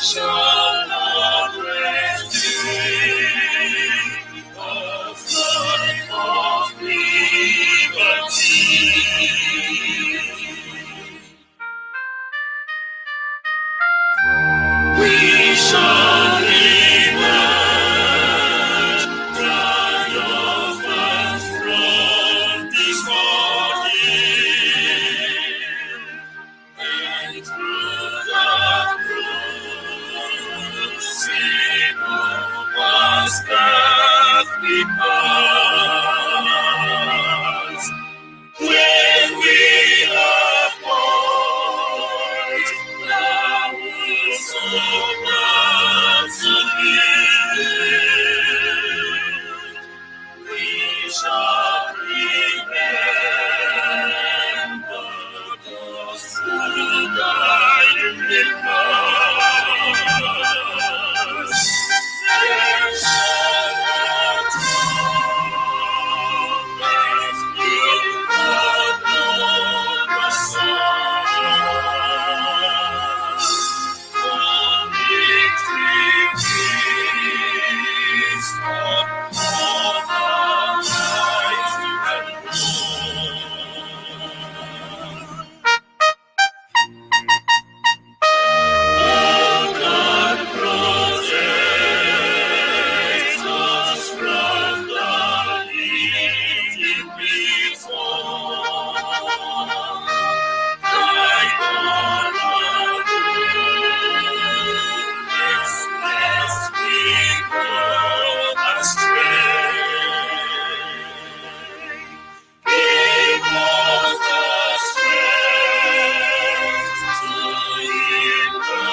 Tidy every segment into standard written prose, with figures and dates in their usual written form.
shall not rest of life of liberty. We shall emerge triumphant from this ordeal, and through the crucible was that we pass. When we apart, thou wilt so we shall remember those who died in the past. There shall not always be the song. For victory is for all life and oh, God protect us from the leading before. Guide our goodness, lest we go astray. Give us the strength to live the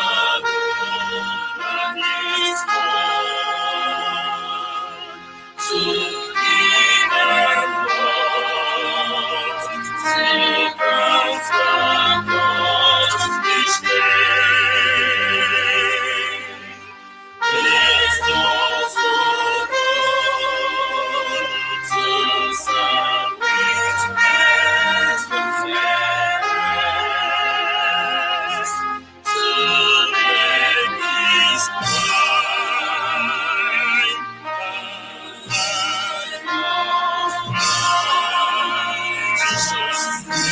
good and His word, to live and walk, to count the cost each day. Bless those who run to serve with faithfulness, to make His mind a life of righteousness.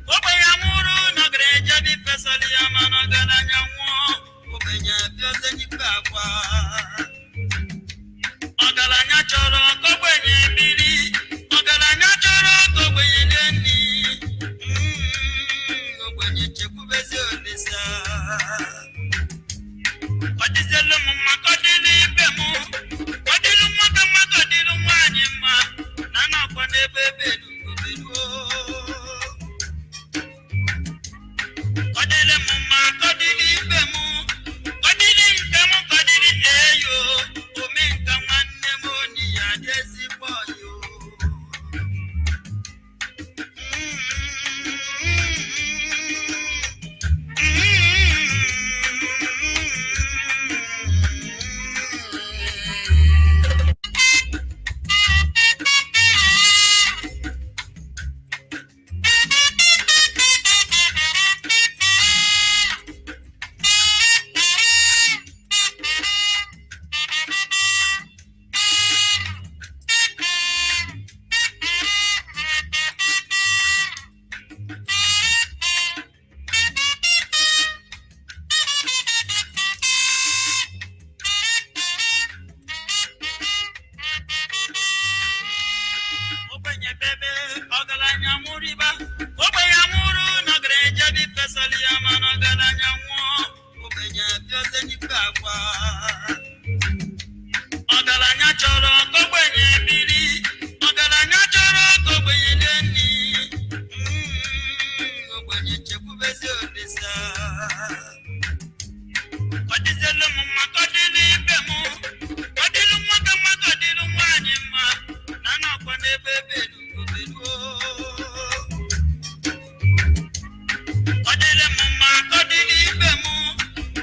Obayamuru na greja di pesali amana galanya wo. Obenya pyoze ni papa. Ogalanya choro kogwenye bili. Ogalanya choro kogwenye deni. Ogwenye chekubeze olisa. Kodizelo mama kodili bemu. Kodilu mwaka kodilu mwanyima. Nana kwane bebe dungo. Kodile mama kodili bemu. Kodili nkemu kodili eyo. Omenka mwane moni ya desi boyo. Obenye bebe ogalanya muriba. Obayamuru na greja di pesali amana galanya wo. Obenye pyoze ni papa. Ogalanya choro kogwenye bili. Ogalanya choro kogwenye deni. Ogwenye chekubeze olisa. Kodizelo mama kodili bemu. Kodilu mwaka kodilu mwanyima. Nana kwane bebe dungo. Kodile mama kodili bemu.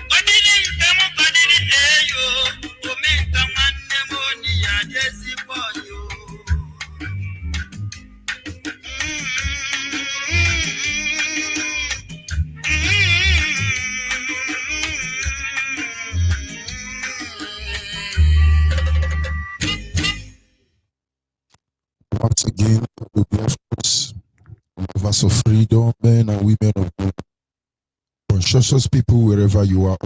Kodili nkemu kodili eyo. Omenka mwane moni ya desi boyo. Once again, we bless lovers of freedom, men and women of God, conscious people wherever you are.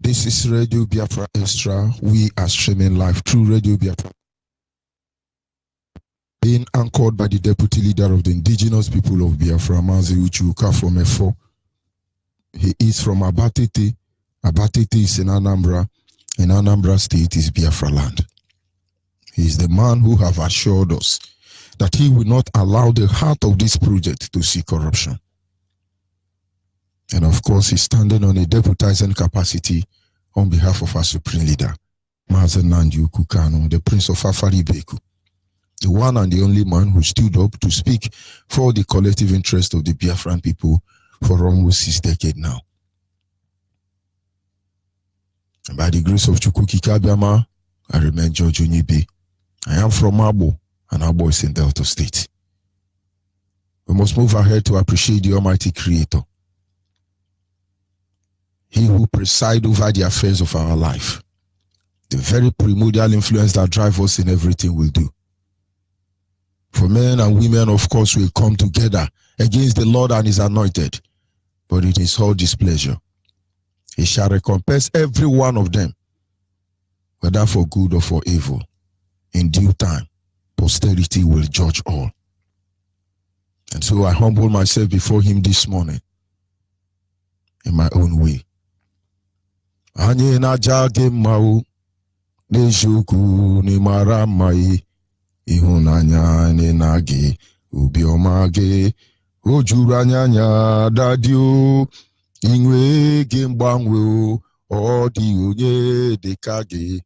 This is Radio Biafra Extra. We are streaming live through Radio Biafra, being anchored by the deputy leader of the indigenous people of Biafra, Mazi Uchuka from Efo. He is from Abatete. Abatete is in Anambra. In Anambra State is Biafra land. He is the man who have assured us that he will not allow the heart of this project to see corruption. And of course, he's standing on a deputizing capacity on behalf of our supreme leader, Mazen Nandiu Kukano, the Prince of Afari Beku, the one and the only man who stood up to speak for the collective interest of the Biafran people for almost 6 decades now. And by the grace of Chukwuki Kabiama, I remain George Onyibe. I am from Abo, and Abo is in Delta State. We must move ahead to appreciate the Almighty Creator, He who presides over the affairs of our life, the very primordial influence that drives us in everything we do. For men and women, of course, will come together against the Lord and His anointed, but it is all displeasure. He shall recompense every one of them, whether for good or for evil. In due time, posterity will judge all. And so I humble myself before Him this morning in my own way. Anyị na-aja gị mma o, n'eziokwu n'ịmara mma ịhụnanya anyị na gị, obiọma gị, o juru anya dadi o, inwe gị mgbanwe o, ọ dị onye dịka gị,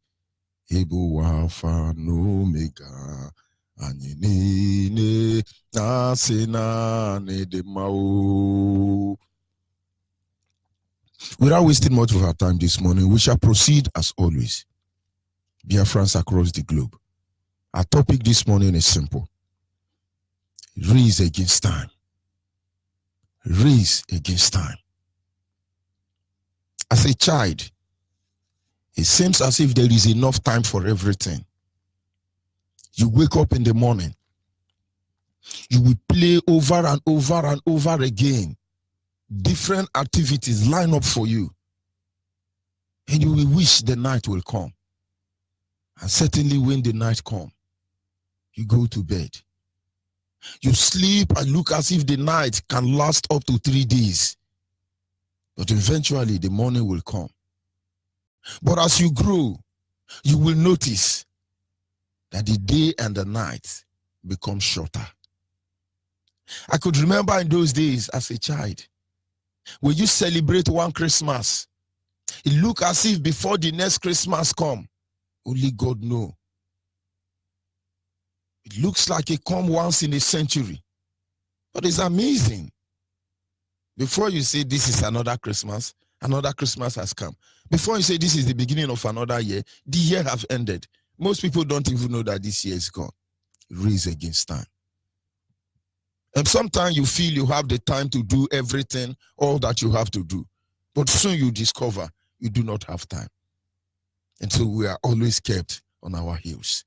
ịbụ Alpha na Omega, anyị niile na-asị na dị mma o. Without wasting much of our time this morning, we shall proceed as always. Biafrans across the globe. Our topic this morning is simple. Race against time. Race against time. As a child, it seems as if there is enough time for everything. You wake up in the morning, You will play over and over and over again. Different activities line up for you. And you will wish the night will come. And certainly when the night comes, you go to bed. You sleep and look as if the night can last up to 3 days. But eventually the morning will come. But as you grow, you will notice that the day and the night become shorter. I could remember in those days as a child, when you celebrate one Christmas, it looked as if before the next Christmas come, only God knows. It looks like it come once in a century. But it's amazing. Before you say this is another Christmas has come. Before you say this is the beginning of another year, the year have ended. Most people don't even know that this year is gone. Race against time. And sometimes you feel you have the time to do everything, all that you have to do. But soon you discover you do not have time. And so we are always kept on our heels.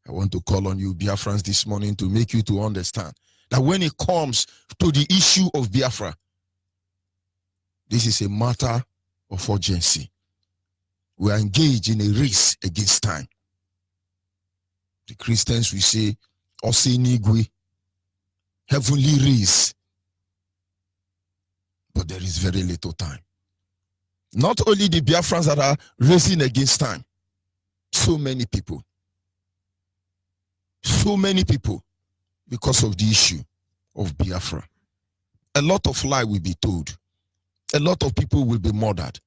I want to call on you, Biafrans, this morning to make you to understand that when it comes to the issue of Biafra, this is a matter of urgency. We are engaged in a race against time. The Christians will say, Osinigwe, heavenly race. But there is very little time. Not only the Biafrans that are racing against time, so many people, because of the issue of Biafra. A lot of lies will be told. A lot of people will be murdered.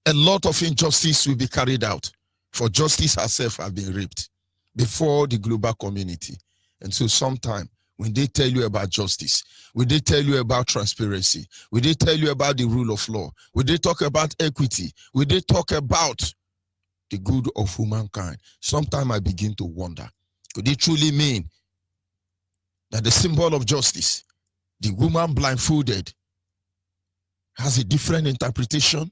A lot of injustice will be carried out. For justice herself has been raped before the global community. And so sometimes when they tell you about justice, when they tell you about transparency, when they tell you about the rule of law, when they talk about equity, when they talk about the good of humankind, sometimes I begin to wonder, could they truly mean that the symbol of justice, the woman blindfolded, has a different interpretation?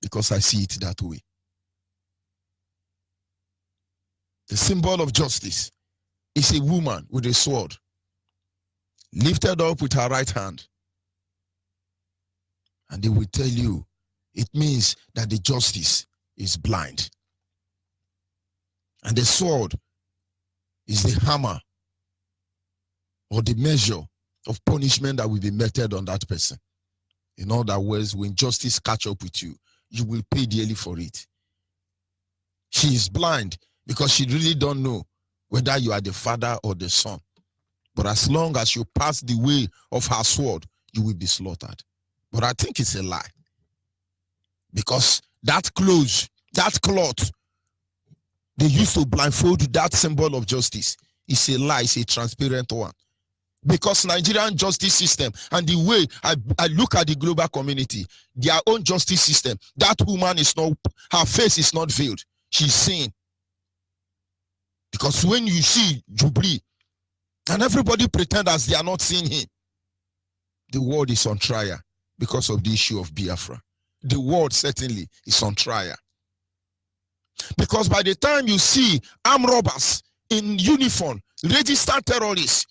Because I see it that way. The symbol of justice is a woman with a sword lifted up with her right hand. And they will tell you it means that the justice is blind. And the sword is the hammer or the measure of punishment that will be meted on that person. In other words, when justice catch up with you, you will pay dearly for it. She is blind because she really don't know whether you are the father or the son. But as long as you pass the way of her sword, you will be slaughtered. But I think it's a lie. Because that cloth they used to blindfold that symbol of justice is a lie, it's a transparent one. Because Nigerian justice system and the way I look at the global community, their own justice system, that woman is not, her face is not veiled. She's seen. Because when you see Jubilee, and everybody pretend as they are not seeing him, the world is on trial because of the issue of Biafra. The world certainly is on trial. Because by the time you see armed robbers in uniform, registered terrorists,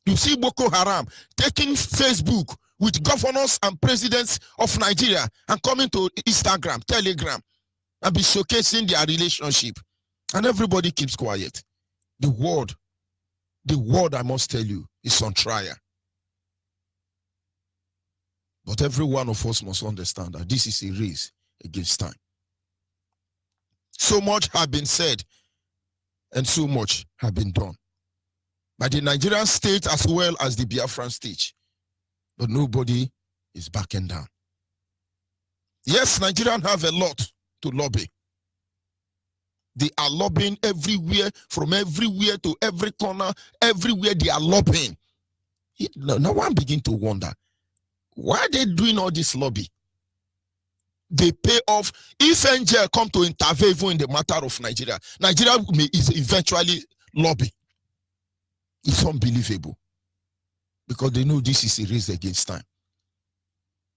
you see Boko Haram taking Facebook with governors and presidents of Nigeria and coming to Instagram, Telegram, and be showcasing their relationship. And everybody keeps quiet. The world, I must tell you, is on trial. But every one of us must understand that this is a race against time. So much has been said and so much has been done by the Nigerian state as well as the Biafran state. But nobody is backing down. Yes, Nigerians have a lot to lobby. They are lobbying everywhere, from everywhere to every corner, everywhere they are lobbying. Now one begin to wonder, why are they doing all this lobby? They pay off. If NGL come to intervene even in the matter of Nigeria, Nigeria may eventually lobby. It's unbelievable. Because they know this is a race against time.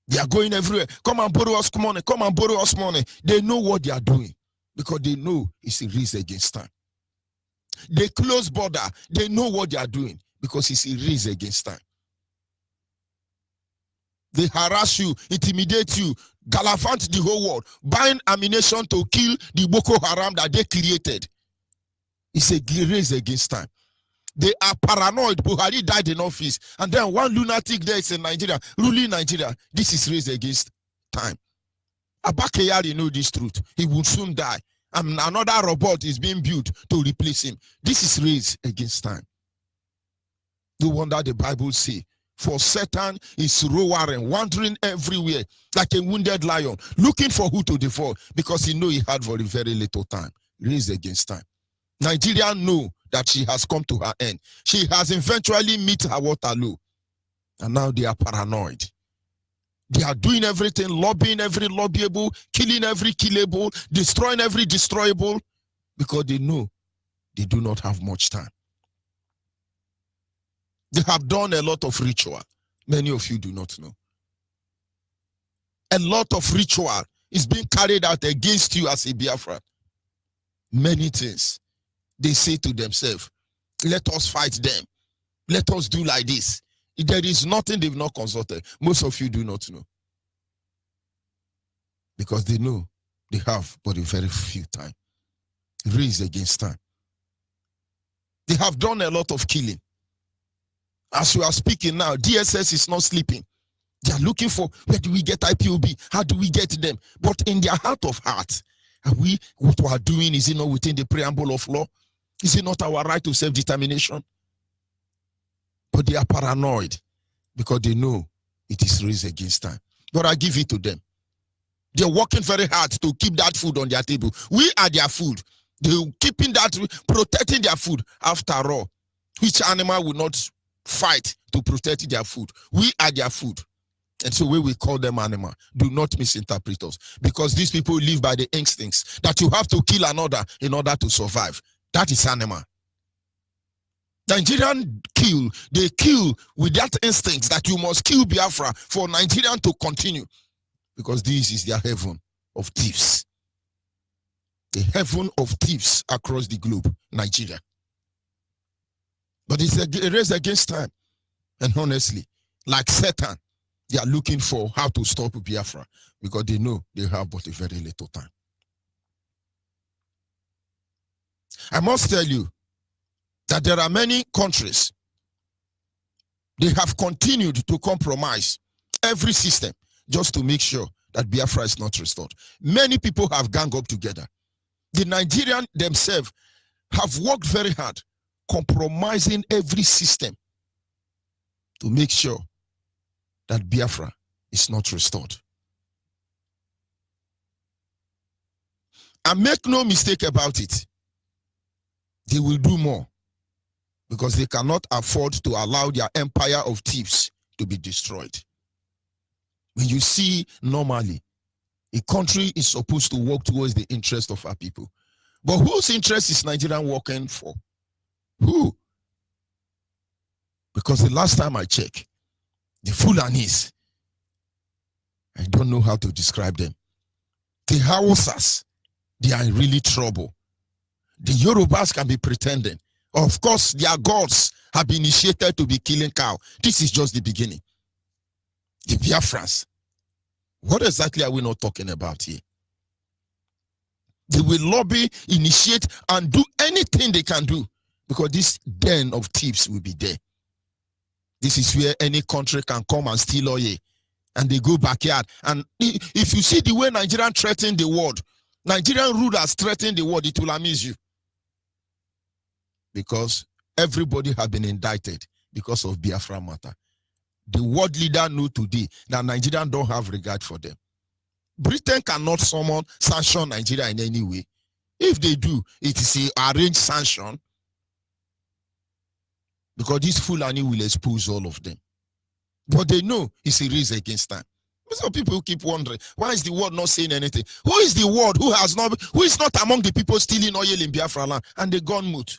They are going everywhere. Come and borrow us money. Come and borrow us money. They know what they are doing. Because they know it's a race against time. They close border. They know what they are doing. because it's a race against time. They harass you, intimidate you, gallivant the whole world, buying ammunition to kill the Boko Haram that they created. It's a race against time. They are paranoid. Buhari died in office, and then one lunatic there is in Nigeria, ruling Nigeria. This is race against time. Abakeyari know this truth. He will soon die, and another robot is being built to replace him. This is race against time. No wonder the Bible says, for Satan is roaring, wandering everywhere like a wounded lion, looking for who to devour, because he know he had very, very little time. Race against time. Nigeria know that she has come to her end. She has eventually met her Waterloo, and now they are paranoid. They are doing everything, lobbying every lobbyable, killing every killable, destroying every destroyable, because they know they do not have much time. They have done a lot of ritual. Many of you do not know. A lot of ritual is being carried out against you as a Biafra. Many things. They say to themselves, let us fight them. Let us do like this. There is nothing they've not consulted. Most of you do not know. Because they know they have but a very few time. Race against time. They have done a lot of killing. As we are speaking now, DSS is not sleeping. They are looking for, where do we get IPOB? How do we get them? But in their heart of hearts, what we are doing, is it not within the preamble of law? Is it not our right to self-determination? But they are paranoid because they know it is race against time. But I give it to them. They're working very hard to keep that food on their table. We are their food. They're keeping that, protecting their food. After all, which animal will not fight to protect their food? We are their food. And so when we call them animal, do not misinterpret us. Because these people live by the instincts that you have to kill another in order to survive. That is animal. Nigerian kill, they kill with that instinct that you must kill Biafra for Nigerian to continue. Because this is their heaven of thieves. The heaven of thieves across the globe, Nigeria. But it's a race against time. And honestly, like Satan, they are looking for how to stop Biafra because they know they have but a very little time. I must tell you that there are many countries, they have continued to compromise every system just to make sure that Biafra is not restored. Many people have ganged up together. The Nigerians themselves have worked very hard, compromising every system to make sure that Biafra is not restored. And make no mistake about it, they will do more because they cannot afford to allow their empire of thieves to be destroyed. When you see normally, a country is supposed to work towards the interest of our people. But whose interest is Nigeria working for? Who? Because the last time I checked, the Fulanis, I don't know how to describe them. The Hausas, they are in really trouble. The Yorubas can be pretending. Of course, their gods have been initiated to be killing cow. This is just the beginning. The Biafrans, what exactly are we not talking about here? They will lobby, initiate, and do anything they can do because this den of thieves will be there. This is where any country can come and steal oil, and they go backyard. And if you see the way Nigerian threaten the world, Nigerian rulers threaten the world, it will amuse you. Because everybody has been indicted because of Biafra matter. The world leader know today that Nigerians don't have regard for them. Britain cannot sanction Nigeria in any way. If they do, it is an arranged sanction. Because this Fulani will expose all of them. But they know it's a race against time. Some people keep wondering, why is the world not saying anything? Who is the world who is not among the people stealing oil in Biafra land? And they gone mute.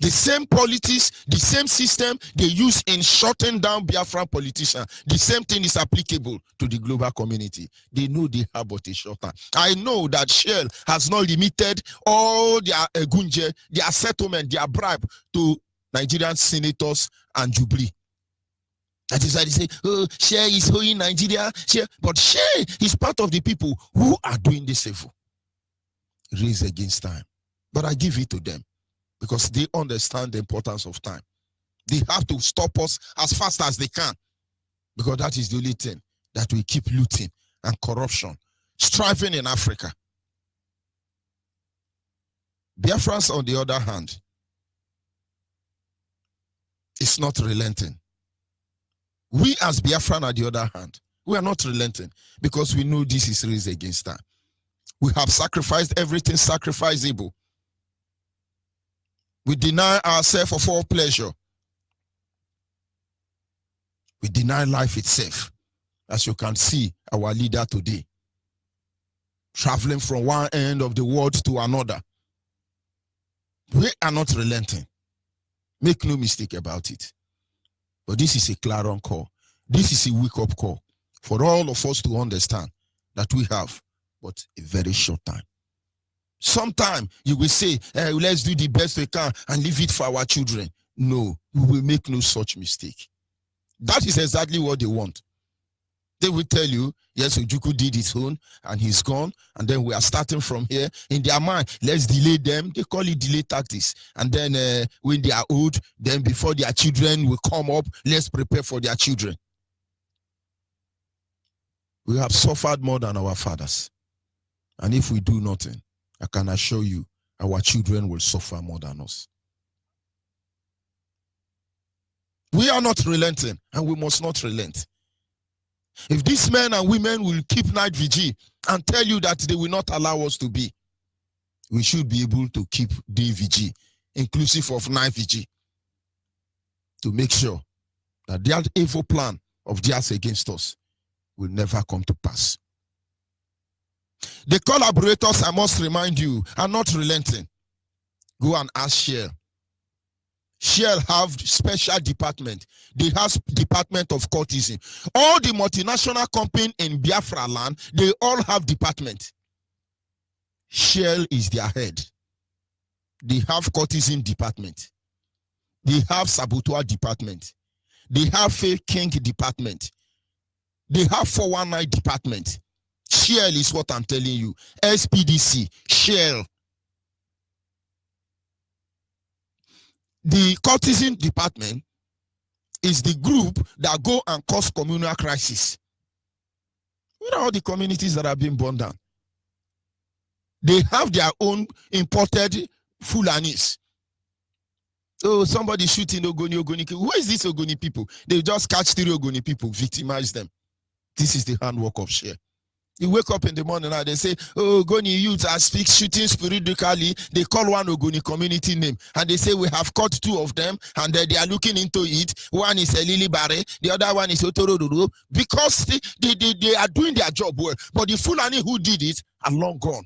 The same politics, the same system they use in shutting down Biafran politicians, the same thing is applicable to the global community. They know they have but a short time. I know that Shell has not limited all their gunje, their settlement, their bribe to Nigerian senators and Jubilee. That is why they say, oh, Shell is holding Nigeria. Shell. But Shell is part of the people who are doing this evil. Race against time. But I give it to them, because they understand the importance of time. They have to stop us as fast as they can, because that is the only thing that will keep looting and corruption striving in Africa. Biafrans, on the other hand, is not relenting. We as Biafran, on the other hand, we are not relenting, because we know this is race against time. We have sacrificed everything sacrificable. We deny ourselves of all pleasure. We deny life itself. As you can see, our leader today, traveling from one end of the world to another. We are not relenting. Make no mistake about it. But this is a clarion call. This is a wake-up call for all of us to understand that we have but a very short time. Sometime you will say, let's do the best we can and leave it for our children. No, we will make no such mistake. That is exactly what they want. They will tell you, yes, Ojukwu did his own and he's gone, and then we are starting from here. In their mind, let's delay them. They call it delay tactics. And then when they are old, then before their children will come up, let's prepare for their children. We have suffered more than our fathers. And if we do nothing, I can assure you, our children will suffer more than us. We are not relenting, and we must not relent. If these men and women will keep night vigil and tell you that they will not allow us to be, we should be able to keep day vigil, inclusive of night vigil, to make sure that their evil plan of theirs against us will never come to pass. The collaborators, I must remind you, are not relenting. Go and ask Shell. Shell have special department. They have department of courtesan. All the multinational company in Biafra land, they all have department. Shell is their head. They have courtesan department. They have saboteur department. They have fake king department. They have 419 department. Shell is what I'm telling you. SPDC, Shell. The courtesan department is the group that go and cause communal crisis. What are all the communities that are being burned down? They have their own imported Fulanis. Oh, somebody shooting Ogoni. Who is this Ogoni people? They just catch 3 Ogoni people, victimize them. This is the handwork of Shell. You wake up in the morning and they say, oh, Ogoni youths are shooting sporadically. They call one Ogoni community name. And they say, we have caught 2 of them. And they are looking into it. One is Elili Bare. The other one is Otororo. Because they are doing their job well. But the Fulani who did it are long gone.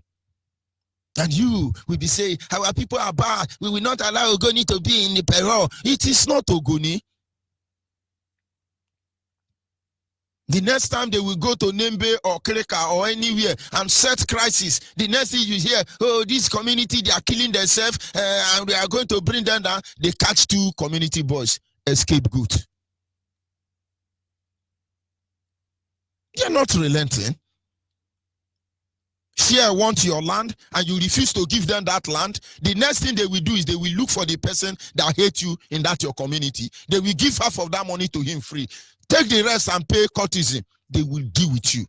And you will be saying, our people are bad. We will not allow Ogoni to be in the peril. It is not Ogoni. The next time they will go to Nembe or Kreka or anywhere and set crisis, the next thing you hear, oh, this community, they are killing themselves and we are going to bring them down. They catch 2 community boys, scapegoat. They are not relenting. Share want your land and you refuse to give them that land. The next thing they will do is they will look for the person that hates you in that your community. They will give half of that money to him free. Take the rest and pay courtesan. They will deal with you.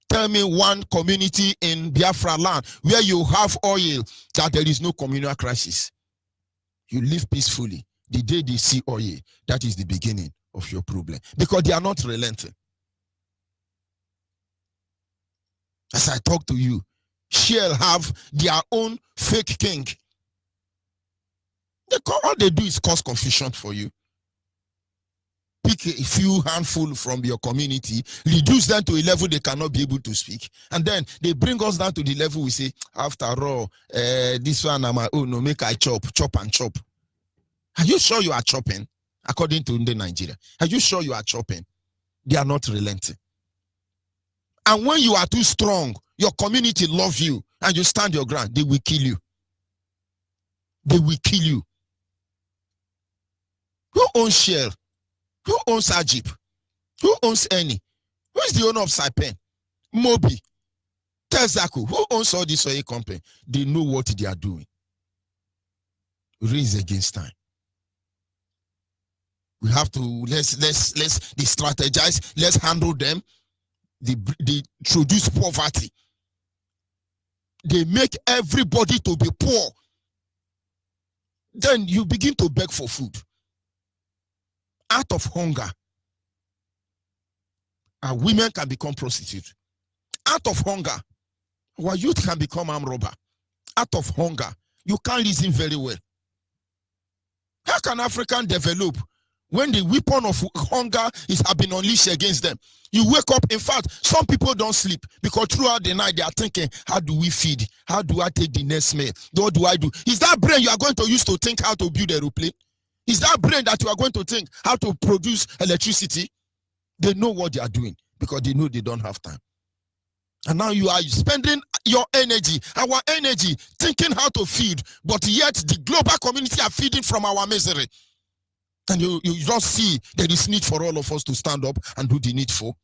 Tell me one community in Biafra land where you have oil that there is no communal crisis. You live peacefully. The day they see oil, that is the beginning of your problem. Because they are not relenting. As I talk to you, Shell have their own fake king. All they do is cause confusion for you. pick a few handful from your community, reduce them to a level they cannot be able to speak, and then they bring us down to the level we say, after all, this one, I'm no, make I chop and chop. Are you sure you are chopping? According to Nigeria, are you sure you are chopping? They are not relenting. And when you are too strong, your community love you, and you stand your ground, they will kill you. They will kill you. Who owns Shell? Who owns Ajib? Who owns Eni? Who is the owner of Saipen? Mobi? Tezaku? Who owns all this oil company? They know what they are doing. Raise against time. We have to let's strategize. Let's handle them. They introduce poverty. They make everybody to be poor. Then you begin to beg for food. Out of hunger, our women can become prostitutes. Out of hunger, our youth can become armed robber. Out of hunger, you can't reason very well. How can African develop when the weapon of hunger have been unleashed against them? You wake up, in fact, some people don't sleep because throughout the night they are thinking, how do we feed? How do I take the next meal? What do I do? Is that brain you are going to use to think how to build a aeroplane? Is that brain that you are going to think how to produce electricity? They know what they are doing because they know they don't have time. And now you are spending your energy, our energy, thinking how to feed, but yet the global community are feeding from our misery. And you don't see there is need for all of us to stand up and do the needful.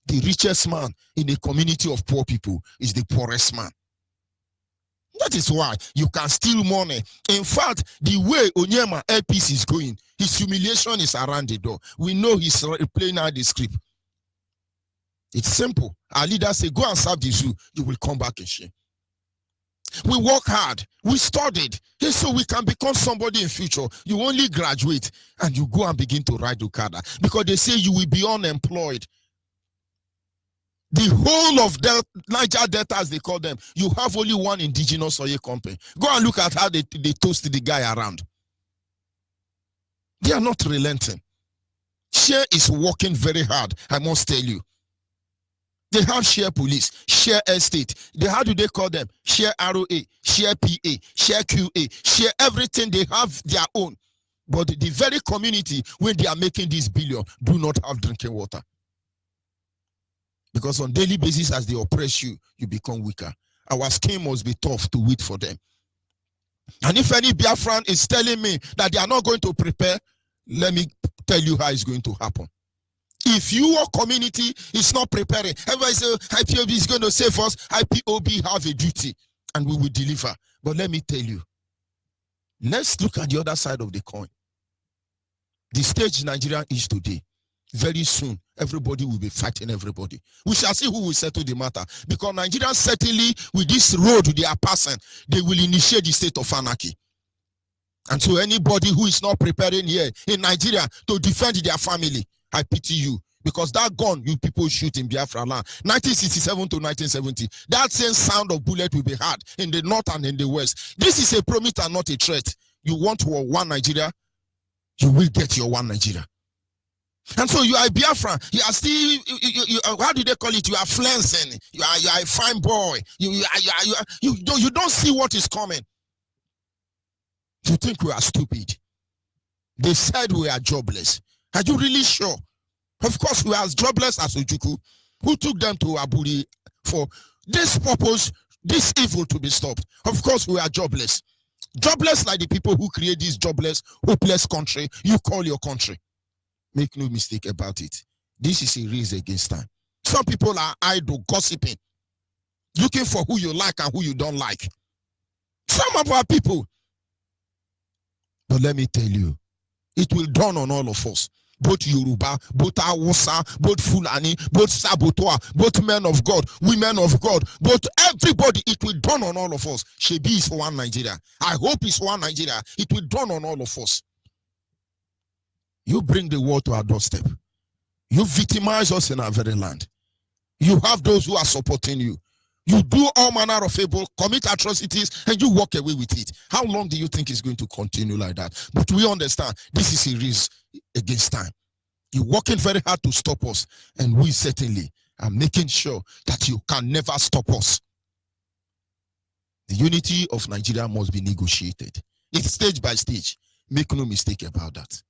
The richest man in a community of poor people is the poorest man. That is why you can steal money. In fact, the way Onyema LPC is going, his humiliation is around the door. We know he's playing out the script. It's simple. Our leaders say, go and serve the zoo. You will come back in shame. We work hard. We studied. So we can become somebody in future. You only graduate and you go and begin to ride Okada. Because they say you will be unemployed. The whole of Niger Delta, as they call them, you have only one indigenous oil company. Go and look at how they toast the guy around. They are not relenting. Share is working very hard, I must tell you. They have share police, share estate. How do they call them? Share ROA, share PA, share QA, share everything. They have their own. But the very community, when they are making this billion, do not have drinking water. Because on daily basis, as they oppress you, you become weaker. Our skin must be tough to wait for them. And if any Biafran is telling me that they are not going to prepare, let me tell you how it's going to happen. If your community is not preparing, everybody say IPOB is going to save us. IPOB have a duty and we will deliver. But let me tell you, let's look at the other side of the coin. The stage Nigeria is today. Very soon, everybody will be fighting everybody. We shall see who will settle the matter. Because Nigerians certainly, with this road they are passing, they will initiate the state of anarchy. And so anybody who is not preparing here in Nigeria to defend their family, I pity you. Because that gun you people shoot in Biafra land, 1967 to 1970, that same sound of bullet will be heard in the north and in the west. This is a promise and not a threat. You want one Nigeria, you will get your one Nigeria. And so you are a Biafra. You are still, how do they call it? You are flensing. You are a fine boy. You don't see what is coming. You think we are stupid. They said we are jobless. Are you really sure? Of course, we are as jobless as Ojukwu, who took them to Aburi for this purpose, this evil to be stopped. Of course, we are jobless. Jobless like the people who create this jobless, hopeless country you call your country. Make no mistake about it. This is a race against time. Some people are idle, gossiping, looking for who you like and who you don't like. Some of our people. But let me tell you, it will dawn on all of us. Both Yoruba, both Awusa, both Fulani, both Sabotoa, both men of God, women of God, both everybody, it will dawn on all of us. Shebi is one Nigeria. I hope it's one Nigeria. It will dawn on all of us. You bring the war to our doorstep. You victimize us in our very land. You have those who are supporting you. You do all manner of evil, commit atrocities, and you walk away with it. How long do you think it's going to continue like that? But we understand this is a race against time. You're working very hard to stop us, and we certainly are making sure that you can never stop us. The unity of Nigeria must be negotiated. It's stage by stage. Make no mistake about that.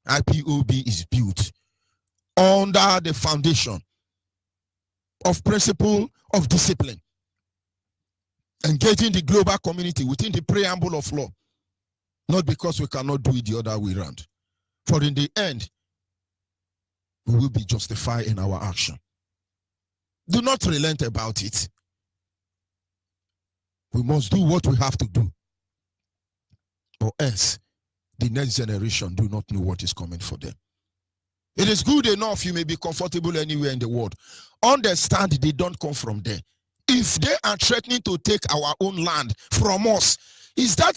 IPOB is built under the foundation of principle of discipline, engaging the global community within the preamble of law, not because we cannot do it the other way around. For in the end, we will be justified in our action. Do not relent about it. We must do what we have to do, or else the next generation do not know what is coming for them. It is good enough you may be comfortable anywhere in the world. Understand they don't come from there. If they are threatening to take our own land from us, is that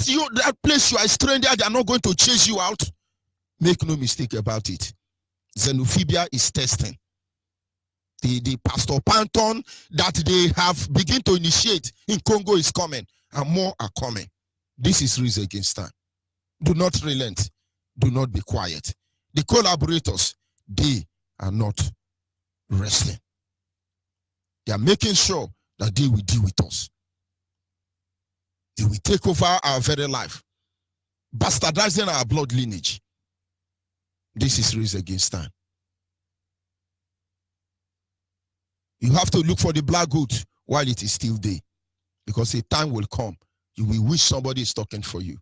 place you are a stranger, they are not going to chase you out? Make no mistake about it. Xenophobia is testing. The Pastor Panton that they have begun to initiate in Congo is coming, and more are coming. This is race against time. Do not relent. Do not be quiet. The collaborators, they are not resting. They are making sure that they will deal with us. They will take over our very life, bastardizing our blood lineage. This is race against time. You have to look for the black goat while it is still day, because a time will come you will wish somebody is talking for you.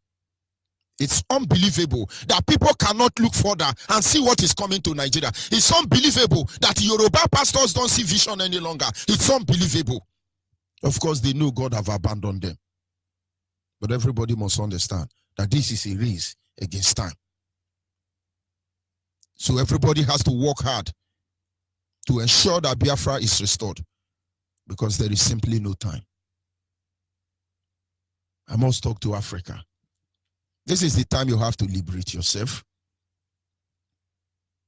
It's unbelievable that people cannot look further and see what is coming to Nigeria. It's unbelievable that Yoruba pastors don't see vision any longer. It's unbelievable. Of course, they know God have abandoned them. But everybody must understand that this is a race against time. So everybody has to work hard to ensure that Biafra is restored, because there is simply no time. I must talk to Africa. This is the time you have to liberate yourself.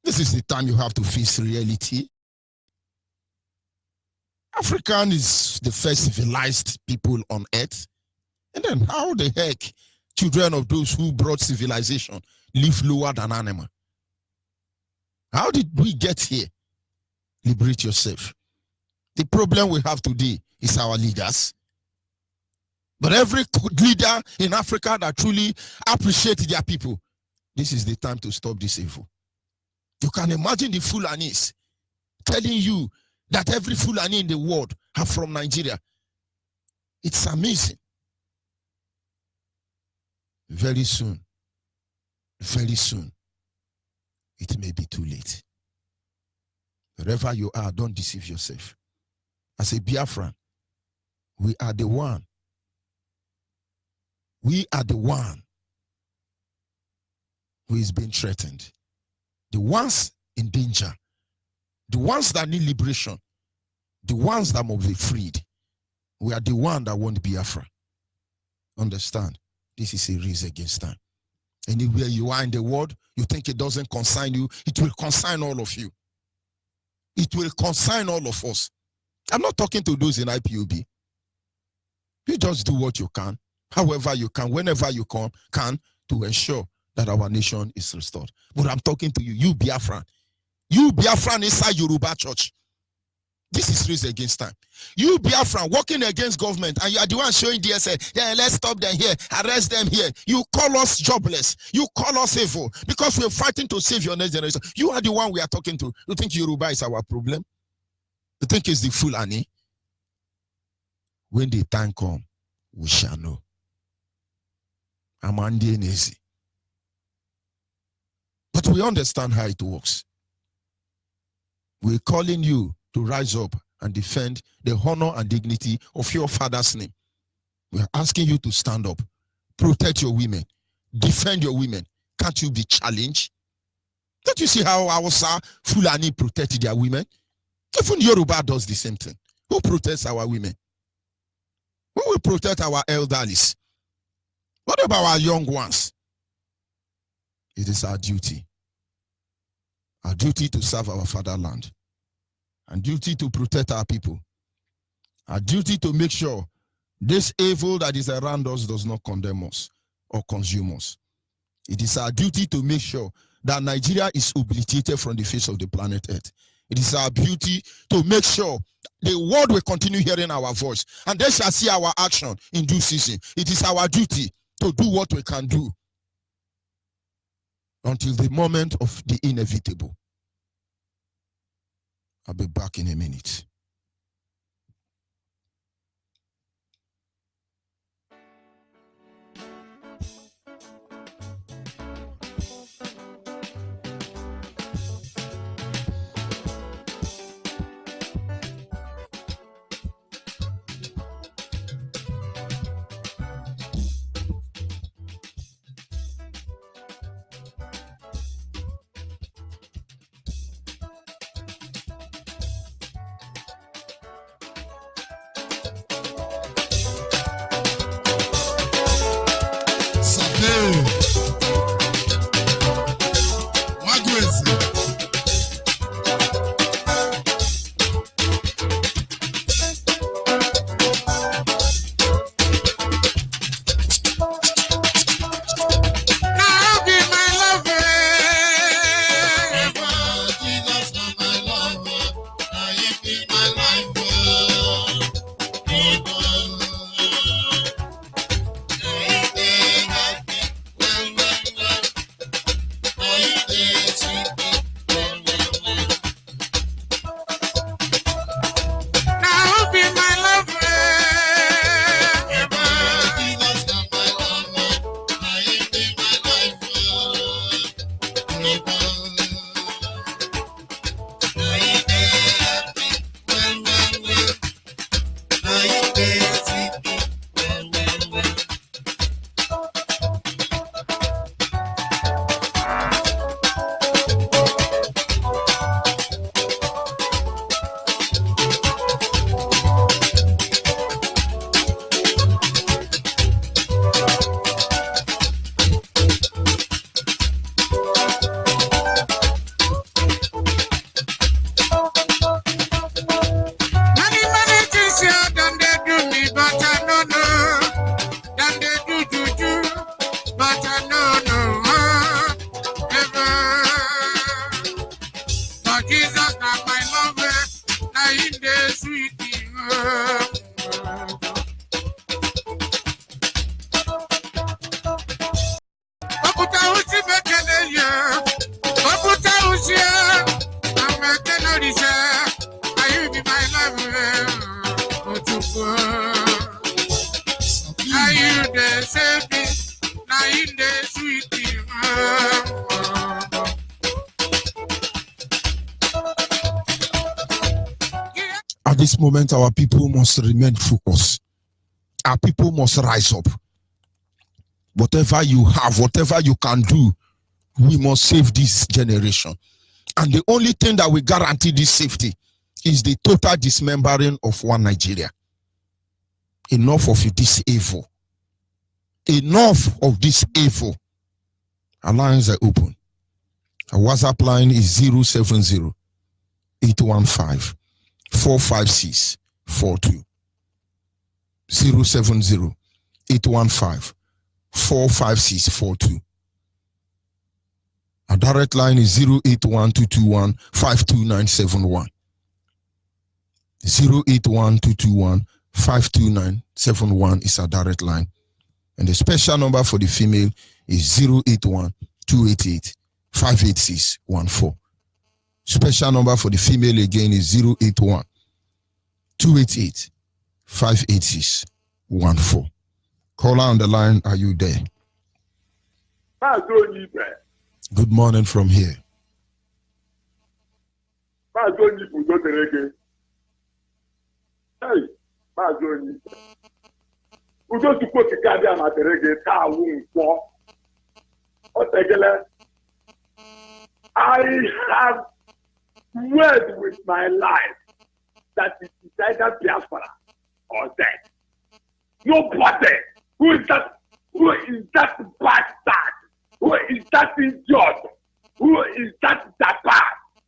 This is the time you have to face reality. African is the first civilized people on earth. And then how the heck children of those who brought civilization live lower than animal? How did we get here? Liberate yourself. The problem we have today is our leaders. But every leader in Africa that truly appreciates their people, this is the time to stop this evil. You can imagine the Fulanis telling you that every Fulani in the world are from Nigeria. It's amazing. Very soon, it may be too late. Wherever you are, don't deceive yourself. As a Biafran, we are the one. We are the one who is being threatened. The ones in danger. The ones that need liberation. The ones that must be freed. We are the one that want Biafra. Understand? This is a race against time. Anywhere you are in the world, you think it doesn't concern you, it will concern all of you. It will concern all of us. I'm not talking to those in IPOB. You just do what you can, however you can, whenever you can, to ensure that our nation is restored. But I'm talking to you, you Biafran. You Biafran inside Yoruba church. This is race against time. You Biafran working against government, and you are the one showing DSA, yeah, let's stop them here, arrest them here. You call us jobless. You call us evil because we're fighting to save your next generation. You are the one we are talking to. You think Yoruba is our problem? You think it's the Fulani? When the time comes, we shall know. Amandi and easy. But we understand how it works. We're calling you to rise up and defend the honor and dignity of your father's name. We are asking you to stand up, protect your women, defend your women. Can't you be challenged? Don't you see how Hausa Fulani protect their women? Even Yoruba does the same thing. Who protects our women? Who will protect our elderlies? What about our young ones? It is our duty. Our duty to serve our fatherland. And duty to protect our people. Our duty to make sure this evil that is around us does not condemn us or consume us. It is our duty to make sure that Nigeria is obliterated from the face of the planet Earth. It is our duty to make sure the world will continue hearing our voice, and they shall see our action in due season. It is our duty to do what we can do until the moment of the inevitable. I'll be back in a minute. At this moment, our people must remain focused. Our people must rise up. Whatever you have, whatever you can do, we must save this generation. And the only thing that will guarantee this safety is the total dismembering of one Nigeria. Enough of this evil. Enough of this evil. Our lines are open. Our WhatsApp line is 070 815 456 42. 070 815 456 42. Our direct line is 081 221 52971. 081 221 52971 is our direct line. And the special number for the female is 081 288 58614. Special number for the female again is 081 288 58614. Caller on the line, are you there? Good morning from here. Hey, Udo tukwo kikadi amaterege ta wu nko. Otegele, I have word with my life that it is either Biafra or death. Nobody. Who is that bastard? Who is that idiot? Who is that Japan?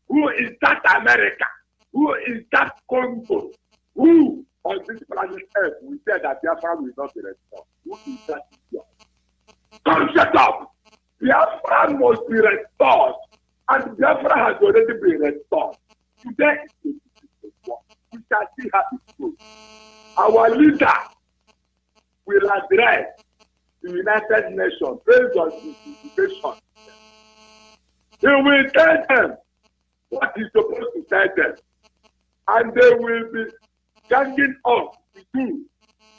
Who is that America? Who is that Congo? Who on this planet Earth we said that Biafra will not be restored? Who is that idiot? Come shut up! Biafra must be restored. And Biafra has already been restored. Today, we shall see how it goes. Our leader will address the United Nations based on his invitation. He will tell them what he's supposed to tell them. And they will be ganging up to do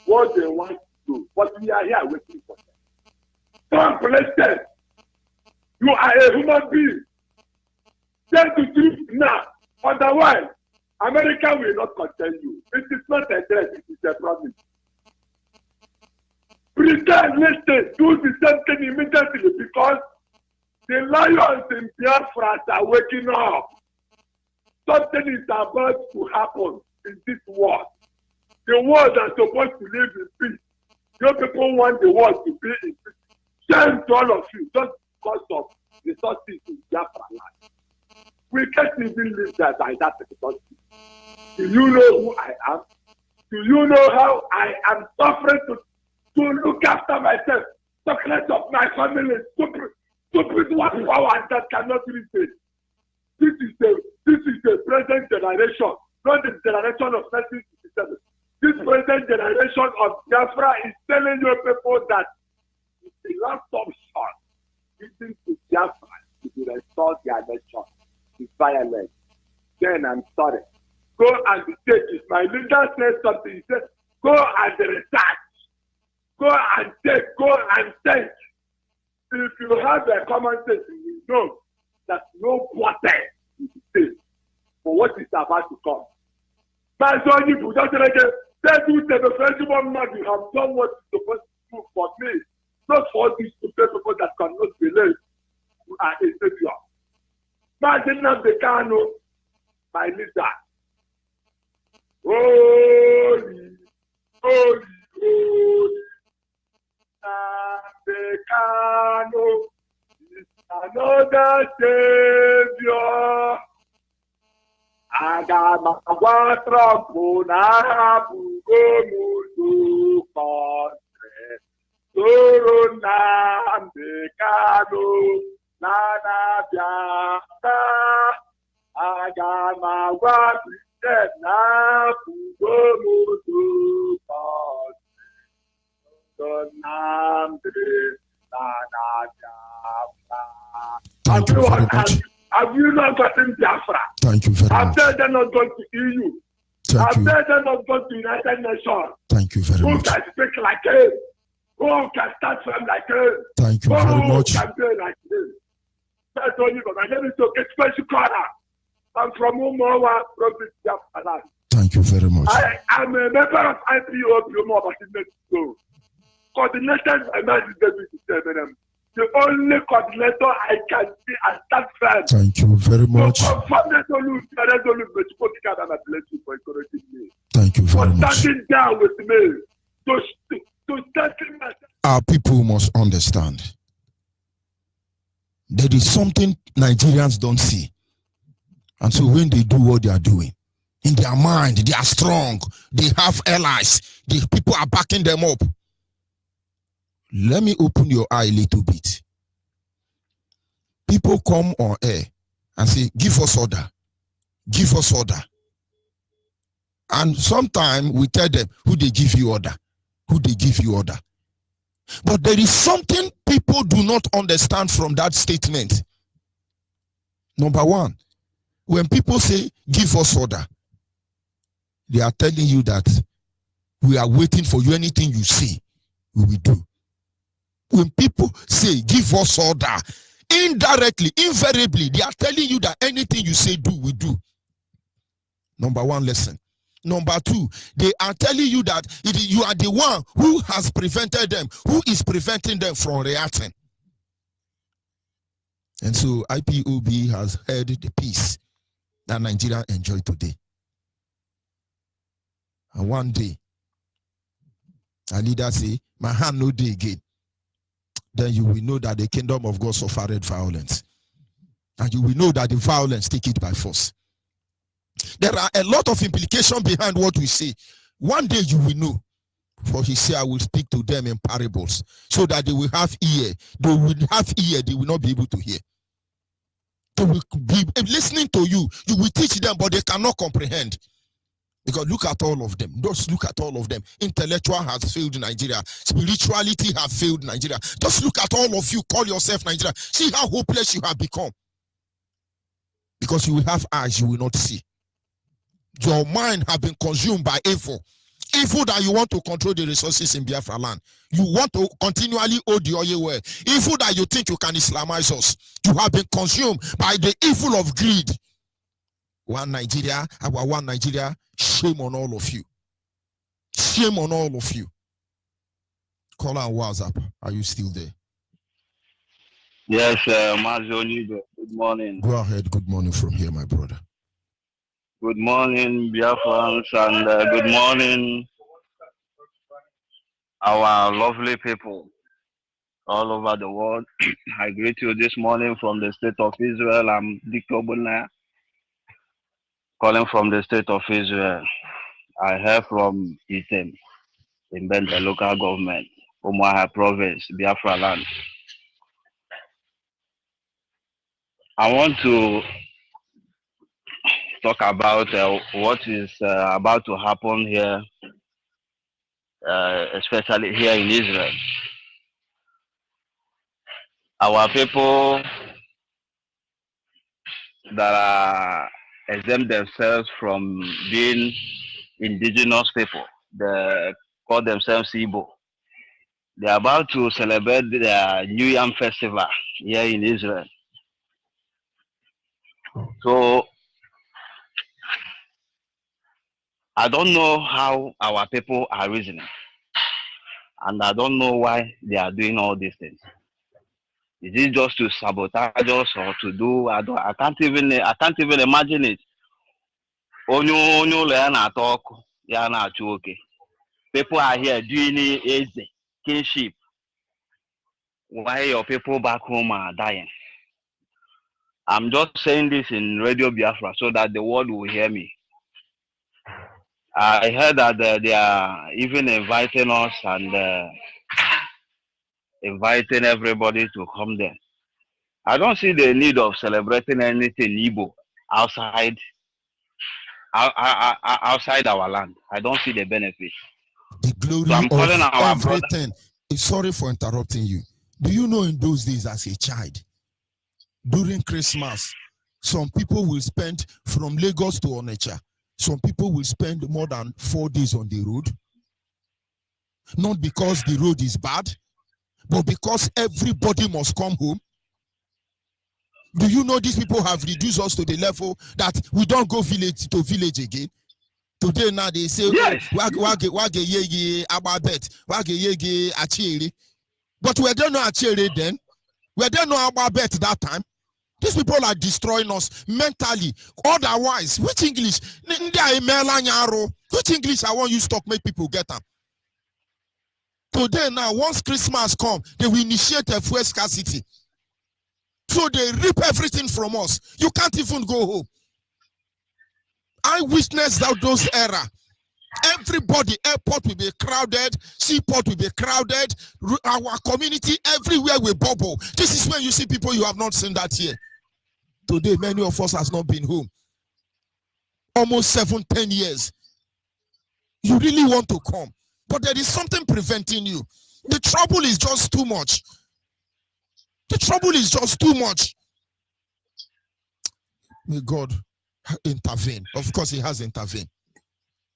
what they want to do. But we are here waiting for them. Don't listen. You are a human being. Tell the truth now. Otherwise, America will not contain you. It is not a threat, it is a promise. Pretend, listen, do the same thing immediately because the lions in Biafra are waking up. Something is about to happen in this world. The world are supposed to live in peace. You people want the world to be in peace. Shame to all of you just because of the resources in Biafra land. We can't even live there by that because do you know who I am? Do you know how I am suffering to look after myself? Success of my family, stupid one power that cannot reach. This is the present generation, not the generation of 1967. This present generation of Biafra is telling you people that it's the last option. Using to Biafra to restore their nation is violence. Then I'm sorry. Go and take it. My leader said something. He said, go and research. Go and take. Go and take. If you have a common sense, you know that nobody is safe for what is about to come. But Onyibe, tell you the festival man, you have done what you're supposed to do for me. Not for these people that cannot believe you are a savior. Imagine the Kano, my leader. Holy, holy, holy. The Kano is another savior. Agama Trump na bugo country. Soro na Kano na Biafra. Agama Christian na bugo country. Soro na Thank you very much. Have you not gotten Biafra? Thank you very much. Have they not gone to EU? Have they not gone to United Nations? Thank you very Who much. can speak like him? Who can start from like him? Thank you very much. Who can be like him? That's only but my name is okay. Special corner. I'm from Umowa, province of Biafra. Thank you very much. I am a member of IPO, Umowa, so coordinated by my David. The only coordinator I can see and stand firm. Thank you very much. So confirm that you bless you for encouraging me. Thank you very For much. standing down with me. To settle myself. Our people must understand. There is something Nigerians don't see. And so when they do what they are doing, in their mind, they are strong. They have allies. The people are backing them up. Let me open your eye a little bit. People come on air and say, give us order. Give us order. And sometimes we tell them who they give you order. Who they give you order. But there is something people do not understand from that statement. Number one, when people say, give us order, they are telling you that we are waiting for you. Anything you say, we will do. When people say, give us order, indirectly, invariably, they are telling you that anything you say, do, we do. Number one lesson. Number two, they are telling you that you are the one who has prevented them, who is preventing them from reacting. And so IPOB has heard the peace that Nigeria enjoy today. And one day, a leader say, my hand no day again. Then you will know that the kingdom of God suffered violence. And you will know that the violence take it by force. There are a lot of implications behind what we say. One day you will know. For he said, I will speak to them in parables, so that they will have ear. They will have ear, they will not be able to hear. They will be listening to you. You will teach them, but they cannot comprehend. Because look at all of them. Just look at all of them. Intellectual has failed Nigeria. Spirituality has failed Nigeria. Just look at all of you. Call yourself Nigeria. See how hopeless you have become. Because you will have eyes you will not see. Your mind has been consumed by evil. Evil that you want to control the resources in Biafra land. You want to continually hold the oil well. Evil that you think you can Islamize us. You have been consumed by the evil of greed. One Nigeria, our one Nigeria, shame on all of you. Shame on all of you. Call on WhatsApp. Are you still there? Yes, Onyibe. Good morning. Go ahead. Good morning from here, my brother. Good morning, Biafrans, and good morning, our lovely people all over the world. I greet you this morning from the state of Israel. I'm Dr. Bunaya, calling from the state of Israel. I heard from Item in Benda local government, Umuaha province, Biafra land. I want to talk about what is about to happen here, especially here in Israel. Our people that are exempt themselves from being indigenous people, they call themselves Igbo. They're about to celebrate their New Yam festival here in Israel. So I don't know how our people are reasoning, and I don't know why they are doing all these things. Is it just to sabotage us or to do? I can't even imagine it. People are here doing it, kinship. Why your people back home are dying? I'm just saying this in Radio Biafra so that the world will hear me. I heard that they are even inviting us and inviting everybody to come there. I don't see the need of celebrating anything Igbo outside our land. I don't see the benefit. The glory So I'm calling of our everything. Sorry for interrupting you. Do you know in those days as a child, during Christmas, some people will spend from Lagos to Onitsha. Some people will spend more than 4 days on the road. Not because the road is bad, but because everybody must come home. Do you know these people have reduced us to the level that we don't go village to village again? Today now they say, yes. But we don't know Achiri then. We don't know about bet that time. These people are destroying us mentally. Otherwise, which English? Which English I want you to talk make people get them. Today now, once Christmas come, they will initiate a fuel scarcity. So they rip everything from us. You can't even go home. I witnessed that those era. Everybody, airport will be crowded, seaport will be crowded, our community everywhere will bubble. This is when you see people you have not seen that here. Today, many of us has not been home. Almost 7-10 years. You really want to come, but there is something preventing you. The trouble is just too much. The trouble is just too much. May God intervene. Of course, He has intervened.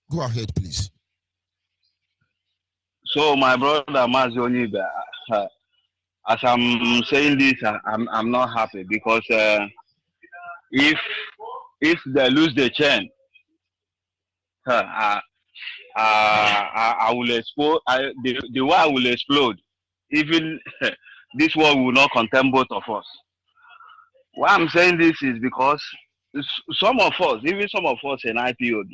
Go ahead, please. So, my brother Onyibe, as I'm saying this, I'm not happy because if they lose the chain, I will explode. The way I will explode, even this world will not contain both of us. Why I'm saying this is because some of us, even some of us in IPOB,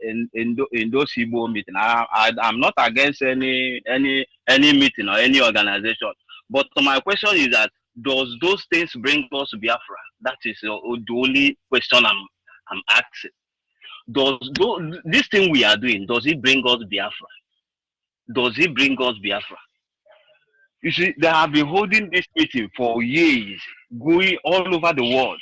in those Igbo meetings, I'm not against any meeting or any organization. But my question is that does those things bring us Biafra? That is the only question I'm asking. Does this thing we are doing, does it bring us Biafra? does he bring us Biafra? You see, they have been holding this meeting for years, going all over the world.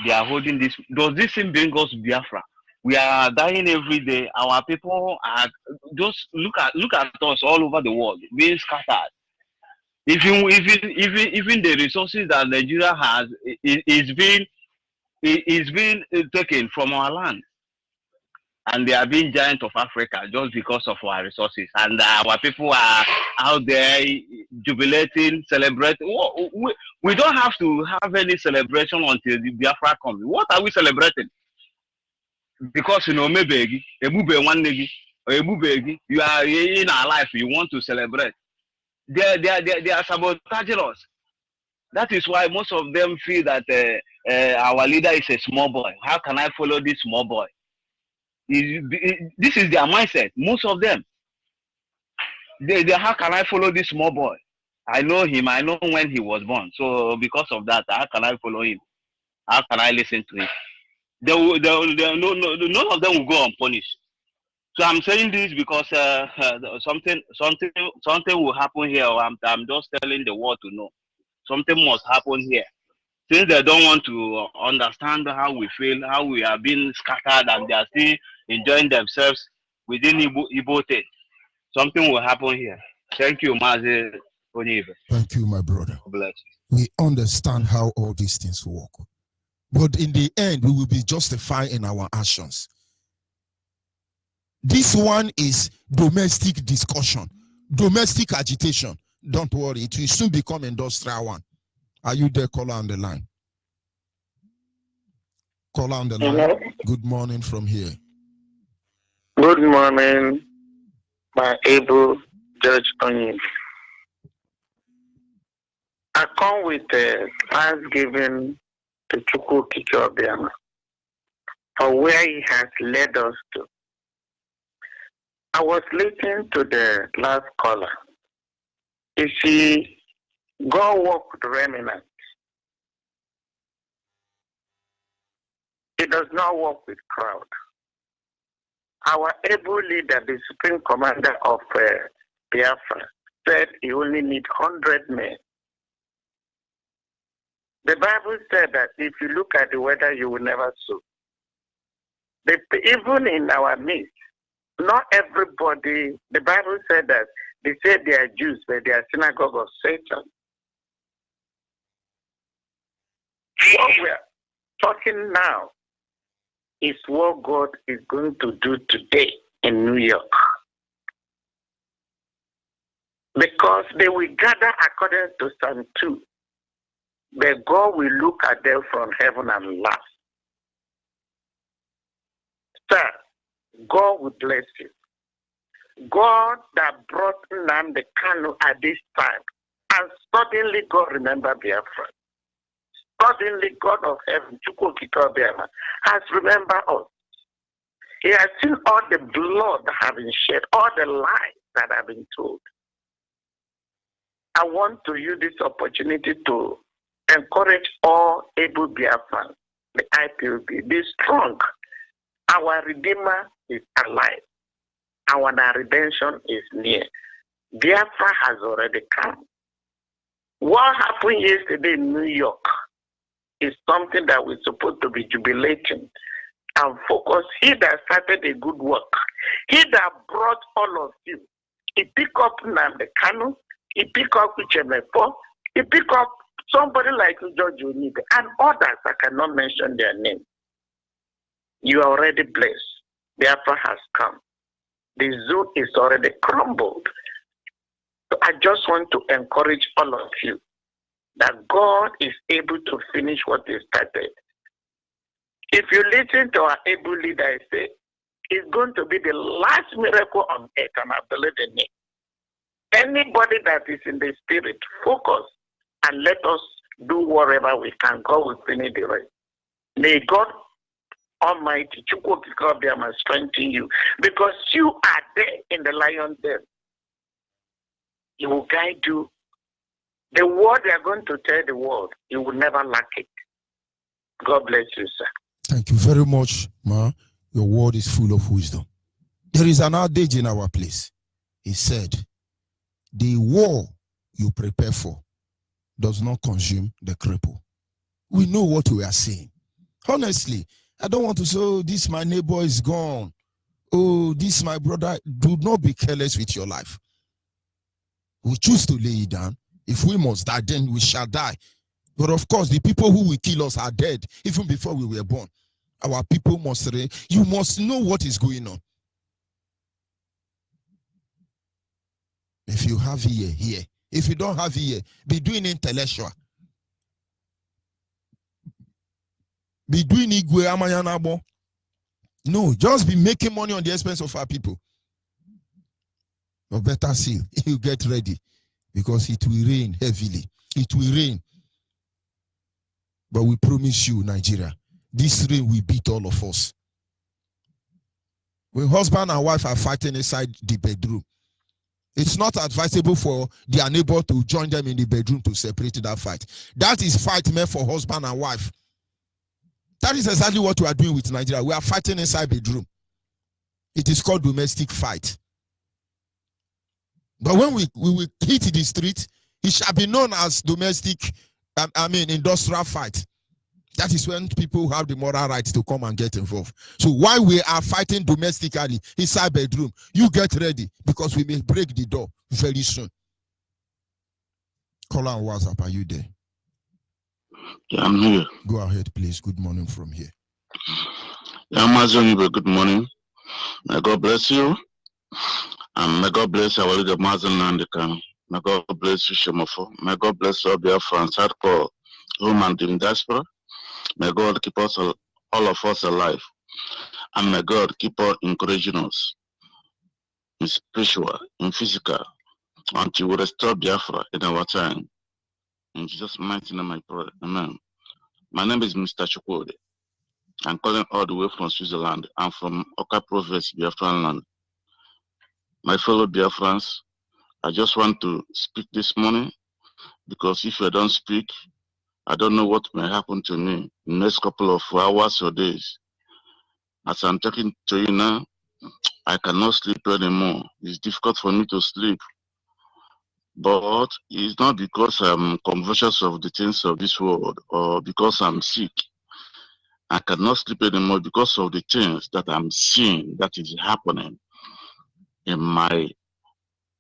They are holding this. Does this thing bring us Biafra? We are dying every day. Our people are just look at us all over the world being scattered. Even the resources that Nigeria has is being taken from our land, and they are being giant of Africa just because of our resources. And our people are out there jubilating, celebrating. We don't have to have any celebration until the Biafra comes. What are we celebrating? Because maybe you are in our life, you want to celebrate. They are sabotaging us. That is why most of them feel that our leader is a small boy. How can I follow this small boy? This is their mindset. Most of them. How can I follow this small boy? I know him. I know when he was born. So because of that, how can I follow him? How can I listen to him? None of them will go unpunished. So I'm saying this because something will happen here. I'm just telling the world to know. Something must happen here. Since they don't want to understand how we feel, how we are being scattered, and they are still enjoying themselves within Igbo thing, something will happen here. Thank you, Mazi Onyibe. Thank you, my brother. Bless you. We understand how all these things work. But in the end, we will be justified in our actions. This one is domestic discussion, domestic agitation. Don't worry, it will soon become industrial one. Are you there, caller on the line? Caller on the line. Hello. Good morning from here. Good morning, my able Judge Onyibe. I come with thanksgiving to Chukwu Obiama for where he has led us to. I was listening to the last caller. You see, God walk with remnants. He does not walk with crowd. Our able leader, the supreme commander of Biafra, said he only needs 100 men. The Bible said that if you look at the weather, you will never sow. Even in our midst, not everybody, the Bible said that they say they are Jews, but they are synagogue of Satan. What we are talking now is what God is going to do today in New York. Because they will gather according to Psalm 2, but God will look at them from heaven and laugh. Sir, God will bless you. God that brought Nnamdi Kanu at this time, and suddenly God remembered Biafra. Suddenly God of heaven, Chukwu Obiama, has remembered us. He has seen all the blood that have been shed, all the lies that have been told. I want to use this opportunity to encourage all able Biafrans, the IPOB, be strong. Our Redeemer is alive. Our redemption is near. Biafra has already come. What happened yesterday in New York is something that we're supposed to be jubilating and focus. He that started a good work, he that brought all of you, he picked up Nnamdi Kanu, he picked up Uchemepo, he picked up somebody like George Onyibe and others. I cannot mention their name. You are already blessed. Biafra has come. The zoo is already crumbled. So I just want to encourage all of you that God is able to finish what He started. If you listen to our able leader, I say, it's going to be the last miracle on earth, and I believe in it. Anybody that is in the spirit, focus and let us do whatever we can. God will finish the rest. May God Almighty, Chukwu Obiama, strengthen you, because you are there in the lion's den. He will guide you. The word they are going to tell the world, you will never lack it. God bless you, sir. Thank you very much, Ma. Your word is full of wisdom. There is an adage in our place. He said, the war you prepare for does not consume the cripple. We know what we are saying. Honestly, I don't want to say, oh, this my neighbor is gone. Oh, this my brother. Do not be careless with your life. We choose to lay it down. If we must die, then we shall die. But of course, the people who will kill us are dead, even before we were born. Our people must, you must know what is going on. If you have ear, hear. If you don't have ear, be doing intellectual. Be doing igwe amayanabo. No, just be making money on the expense of our people. Or better still, you get ready, because it will rain heavily. It will rain. But we promise you, Nigeria, this rain will beat all of us. When husband and wife are fighting inside the bedroom, it's not advisable for their neighbor to join them in the bedroom to separate that fight. That is fight meant for husband and wife. That is exactly what we are doing with Nigeria. We are fighting inside bedroom. It is called domestic fight. But when we will hit the street, it shall be known as domestic, industrial fight. That is when people have the moral right to come and get involved. So while we are fighting domestically inside bedroom, you get ready, because we may break the door very soon. Call on WhatsApp, are you there? Yeah, I'm here. Go ahead, please. Good morning from here. Yeah, Onyibe, good morning. May God bless you. And may God bless our leader, Mazen Nandekan. May God bless you, Shemofo. May God bless all Biafra hardcore home and in diaspora. May God keep us, all of us, alive. And may God keep on encouraging us in spiritual, in physical, until we restore Biafra in our time. In Jesus' mighty name I pray. Amen. My name is Mr. Chukwode. I'm calling all the way from Switzerland. I'm from Oka Province, Biafran land. My fellow Biafrans, I just want to speak this morning, because if I don't speak, I don't know what may happen to me in the next couple of hours or days. As I'm talking to you now, I cannot sleep anymore. It's difficult for me to sleep. But it's not because I'm conscious of the things of this world or because I'm sick. I cannot sleep anymore because of the things that I'm seeing that is happening in my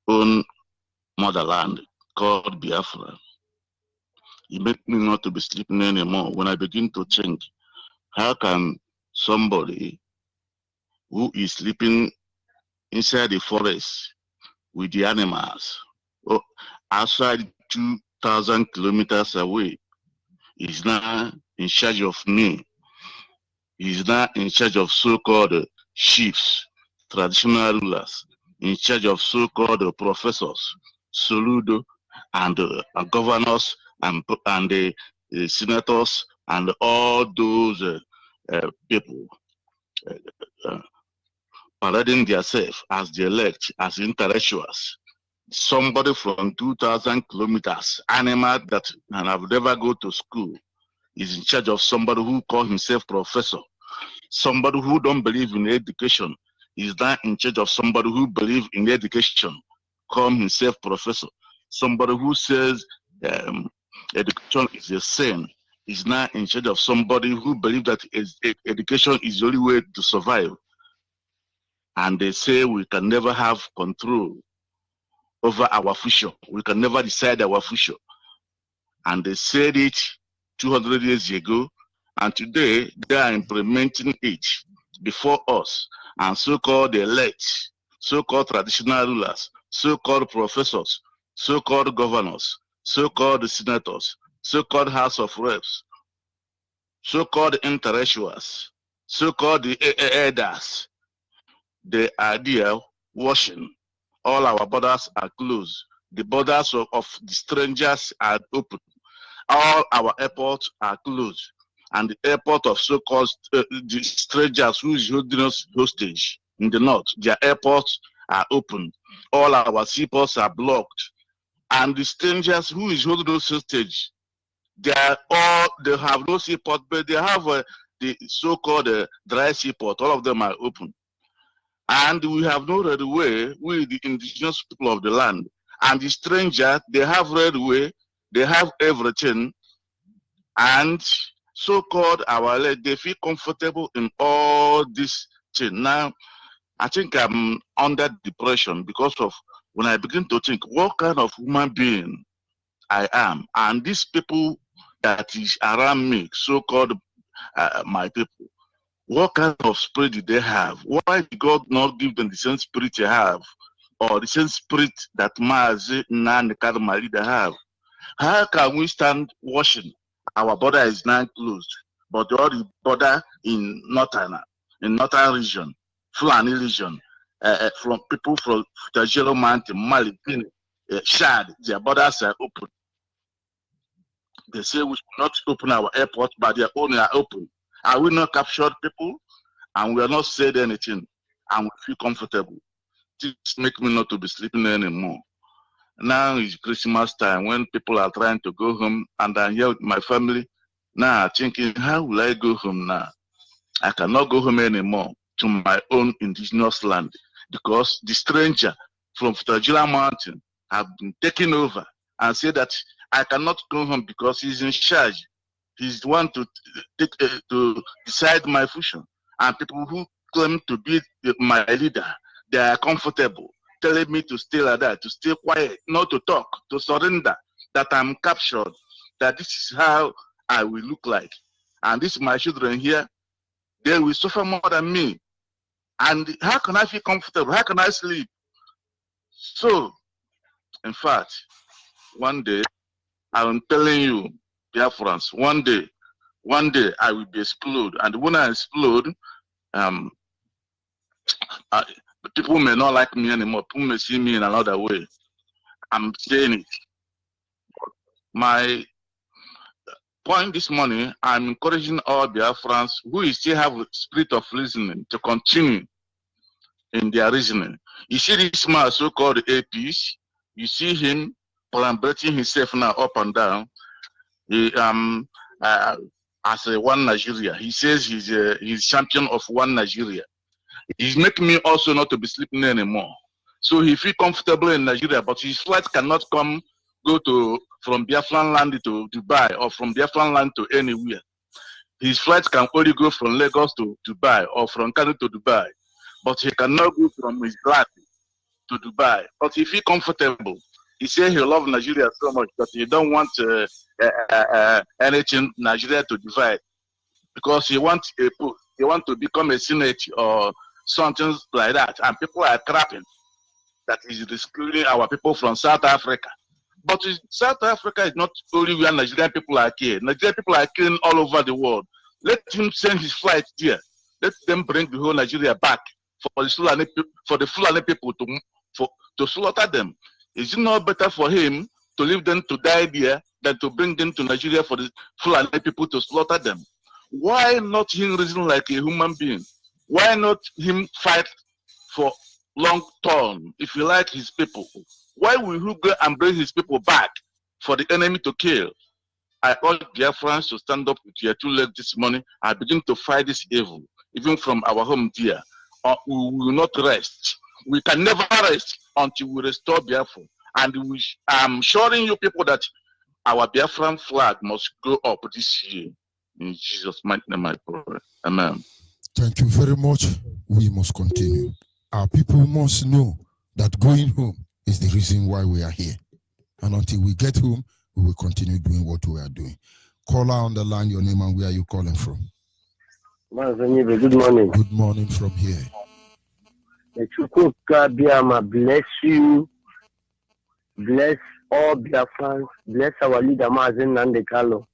own motherland called Biafra. It makes me not to be sleeping anymore when I begin to think, how can somebody who is sleeping inside the forest with the animals, or outside 2,000 kilometers away, is now in charge of me? He's now in charge of so-called chiefs, traditional rulers, in charge of so-called professors, Soludo, and governors, and the senators, and all those people parading themselves as the elect, as intellectuals. Somebody from 2,000 kilometers, animal that have never go to school, is in charge of somebody who calls himself professor. Somebody who don't believe in education is now in charge of somebody who believes in education, call himself professor. Somebody who says education is a sin is now in charge of somebody who believes that education is the only way to survive. And they say we can never have control over our future. We can never decide our future. And they said it 200 years ago, and today they are implementing it before us. And so-called elect, so-called traditional rulers, so-called professors, so-called governors, so-called senators, so-called House of Reps, so-called intellectuals, so-called elders, they are there washing. All our borders are closed. The borders of the strangers are open. All our airports are closed. And the airport of so-called the strangers who is holding us hostage in the north, their airports are open. All our seaports are blocked. And the strangers who is holding us hostage, they have no seaport, but they have the so-called dry seaport. All of them are open. And we have no railway, we the indigenous people of the land. And the stranger, they have railway, they have everything, and so-called our they feel comfortable in all this thing. Now, I think I'm under depression because of when I begin to think what kind of human being I am, and these people that is around me, so-called my people, what kind of spirit did they have? Why did God not give them the same spirit you have, or the same spirit that Maazi Nandekado my leader have? How can we stand washing? Our border is now closed, but the border in northern region, Fulani region, from people from Tajero Mountain, Mali, Shad, their borders are open. They say we should not open our airport, but their own are open. Are we not captured people? And we are not said anything, and we feel comfortable. This make me not to be sleeping anymore. Now is Christmas time when people are trying to go home, and I'm here with my family. Now thinking, how will I go home now? I cannot go home anymore to my own indigenous land because the stranger from Futajila Mountain have been taken over and said that I cannot go home because he's in charge. He's the one to take to decide my future. And people who claim to be my leader, they are comfortable, telling me to stay like that, to stay quiet, not to talk, to surrender, that I'm captured, that this is how I will look like. And this is my children here, they will suffer more than me. And how can I feel comfortable? How can I sleep? So, in fact, one day, I'm telling you, Biafrans, one day I will be explode. And when I explode, people may not like me anymore. People may see me in another way. I'm saying it. My point this morning, I'm encouraging all Biafrans who still have a spirit of reasoning to continue in their reasoning. You see this man, so-called APs, you see him parambrating himself now up and down. He, as a one Nigeria, he says he's champion of one Nigeria. He's making me also not to be sleeping anymore. So he feel comfortable in Nigeria, but his flight cannot go from Biafran land to Dubai or from Biafran land to anywhere. His flight can only go from Lagos to Dubai or from Kano to Dubai, but he cannot go from his flight to Dubai. But he feel comfortable. He say he love Nigeria so much that he don't want anything Nigeria to divide because he wants a post. He want to become a senate or something like that, and people are crapping that is excluding our people from South Africa. But South Africa is not only where Nigerian people are killed. Nigerian people are killing all over the world. Let him send his flight there. Let them bring the whole Nigeria back for the Fulani people to slaughter them. Is it not better for him to leave them to die there than to bring them to Nigeria for the Fulani people to slaughter them? Why not him reason like a human being? Why not him fight for long term if you like his people? Why will he go and bring his people back for the enemy to kill? I urge Biafrans to stand up with your two legs this morning and begin to fight this evil, even from our home dear. Or we will not rest. We can never rest until we restore Biafra. And I'm assuring you people that our Biafran flag must go up this year. In Jesus' mighty name I pray. Amen. Thank you very much. We must continue. Our people must know that going home is the reason why we are here. And until we get home, we will continue doing what we are doing. Caller on the line, your name and where are you calling from? Onyibe, good morning. Good morning from here. The Chukwuka Biama bless you. Bless all Biafrans. Bless our leader, Mazen Nandekalo.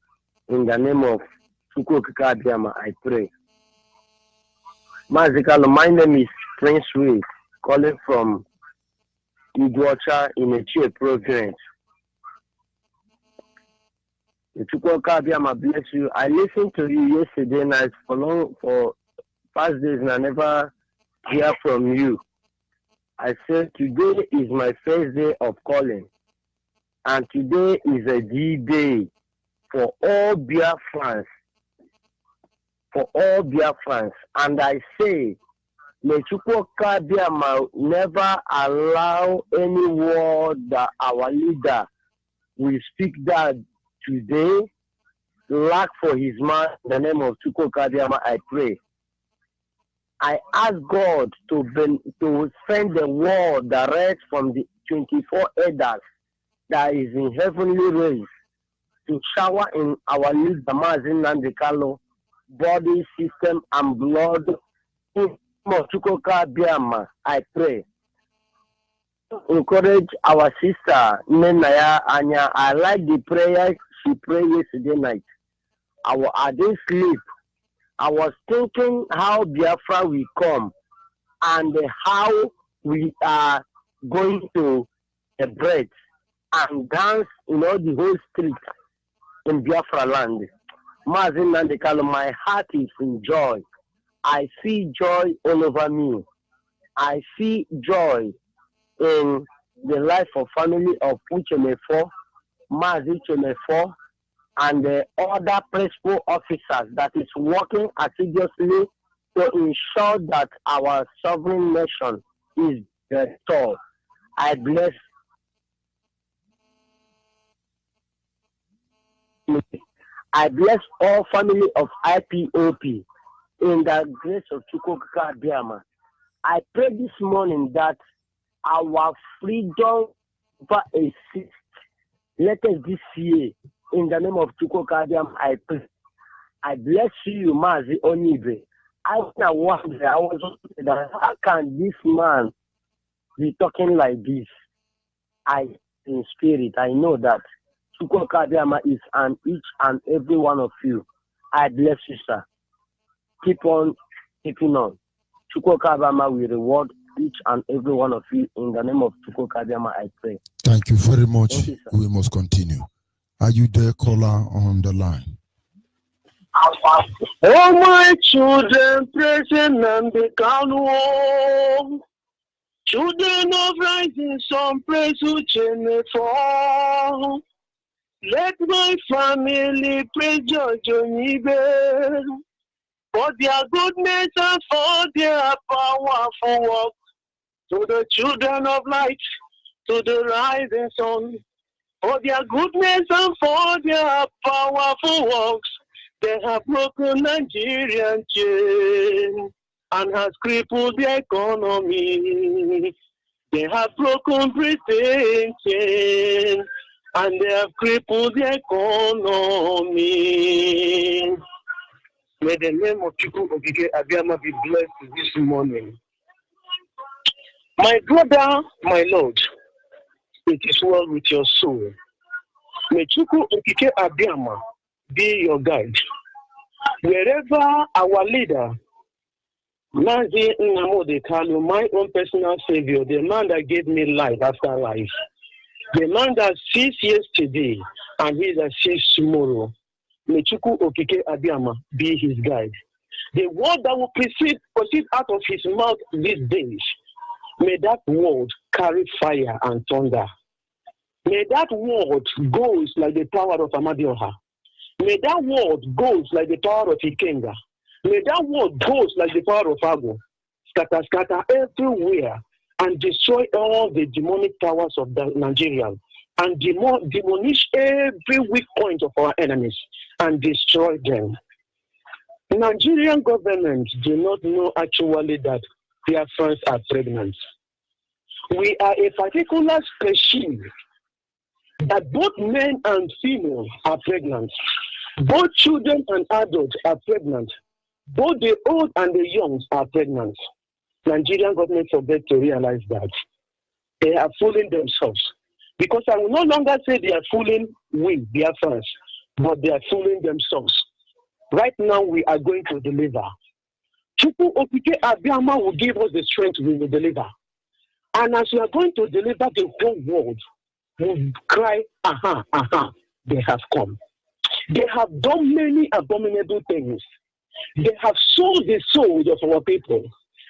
In the name of Chukwuka Biama, I pray. Mazikalo, my name is Prince Ray, calling from Iguacha in a cheer province. The Chukwuka Biama bless you. I listened to you yesterday night for past days and I never hear from you. I said today is my first day of calling, and today is a D-Day for all Biafrans. For all Biafrans, and I say May Chukwuka Biama never allow any word that our leader will speak that today lack for his man. In the name of Chukwuka Biama, I pray. I ask God to send the word direct from the 24 elders that is in heavenly rays to shower in our leader Mazin Nandekalo body, system, and blood. In Chukwuka Biama, I pray. Encourage our sister Nenaya Anya. I like the prayer she prayed yesterday night. I didn't sleep. I was thinking how Biafra will come and how we are going to celebrate and dance in all the whole street in Biafra land. Mazin Nandekalo, my heart is in joy. I see joy all over me. I see joy in the life of family of Uchemefo, Mazi Chemefo, and the other principal officers that is working assiduously to ensure that our sovereign nation is restored. I bless all family of IPOP in the grace of Chukwuka Biama. I pray this morning that our freedom exists. Let us this year, in the name of Chukwuka Biama, I pray. I bless you, Mazi Onyibe. I was wondering, how can this man be talking like this? In spirit, I know that Chukwuka Biama is on each and every one of you. I bless you, sir. Keep on keeping on. Chukwuka Biama will reward each and every one of you. In the name of Chukwuka Biama, I pray. Thank you very much. You, we must continue. Are you there, caller, on the line? Oh, my children, praising and become children of rising sun, praise Uchene for. Let my family praise George Onyibe for their goodness and for their powerful work. To the children of light, to the rising sun, for their goodness and for their powerful works. They have broken Nigerian chain and has crippled the economy. They have broken Britain chain and they have crippled the economy. May the name of Chukwuka Biama be blessed this morning. My brother, my Lord, it is well with your soul. May Chukwuka Biama be your guide. Wherever our leader, Mazi Nnamdi, my own personal savior, the man that gave me life after life, the man that sees yesterday and he that sees tomorrow, may Chukwuka Biama be his guide. The word that will proceed out of his mouth these days, may that word carry fire and thunder. May that word go like the power of Amadioha. May that word go like the power of Ikenga. May that word go like the power of Ago. Scatter everywhere and destroy all the demonic powers of the Nigerians and demolish every weak point of our enemies and destroy them. Nigerian government do not know actually that their friends are pregnant. We are a particular species that both men and female are pregnant. Both children and adults are pregnant. Both the old and the young are pregnant. Nigerian government forget to realize that. They are fooling themselves. Because I will no longer say they are fooling we, their friends, but they are fooling themselves. Right now we are going to deliver. Chukwuka Biama will give us the strength we will deliver. And as we are going to deliver, the whole world will cry, aha, aha, they have come. They have done many abominable things. They have sold the souls of our people.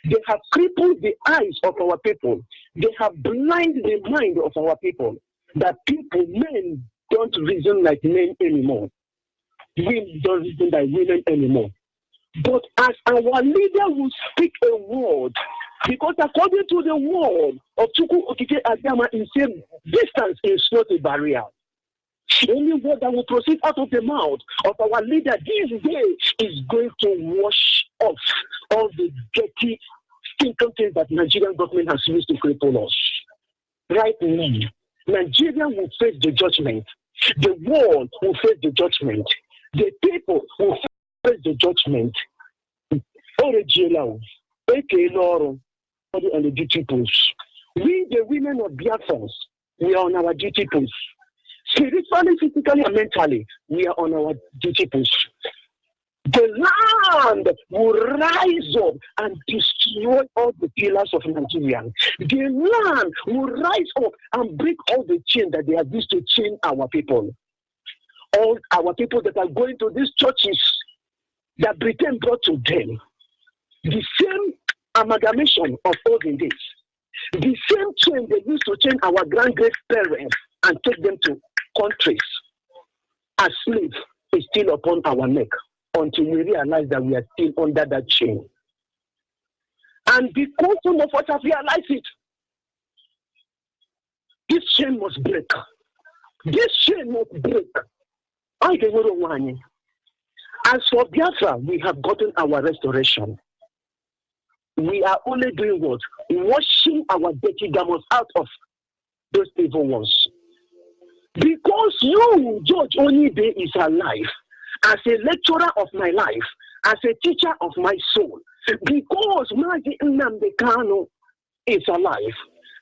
They have crippled the eyes of our people. They have blinded the mind of our people. That people, men, don't reason like men anymore. Women don't reason like women anymore. But as our leader will speak a word, because according to the word of Chukwu Okike Abiyama, he said, distance is not a barrier. Any word that will proceed out of the mouth of our leader this day is going to wash off all the dirty, stinking things that Nigerian government has used to cripple us. Right now, Nigeria will face the judgment. The world will face the judgment. The people will face the judgment. And the duty post. We, the women of Biafra, we are on our duty post. Spiritually, physically, and mentally, we are on our duty post. The land will rise up and destroy all the pillars of Nigeria. The land will rise up and break all the chains that they have used to chain our people. All our people that are going to these churches that Britain brought to them. The same amalgamation of olden days. The same chain they used to chain our great-parents and take them to countries as slaves is still upon our neck until we realize that we are still under that chain. And because some of us have realized it, this chain must break. This chain must break. As for Biafra, we have gotten our restoration. We are only doing what? Washing our dirty garments out of those evil ones. Because you, George Onyibe, is alive as a lecturer of my life, as a teacher of my soul. Because Mazi Nnamdi Kanu is alive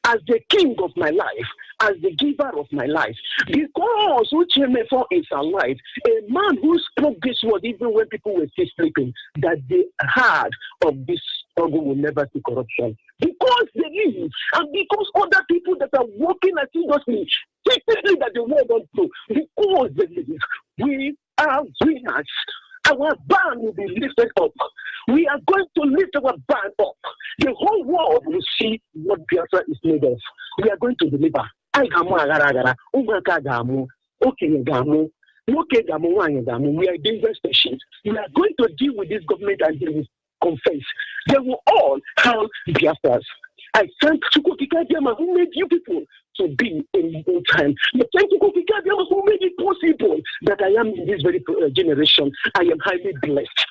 as the king of my life, as the giver of my life. Because Uchemefo is alive, a man who spoke this word even when people were still sleeping, that the heart of this struggle will never see corruption. Because they live, and because other people that are working assiduously, secretly that the world don't know, because they live, we are winners. Our ban will be lifted up. We are going to lift our ban up. The whole world will see what Biafra is made of. We are going to deliver. We are dangerous patients. We are going to deal with this government and they will confess. They will all have Biafras. I thank Chukwu Okike Abiyama who made you people to be in time. I thank Chukwu Okike Abiyama who made it possible that I am in this very generation. I am highly blessed.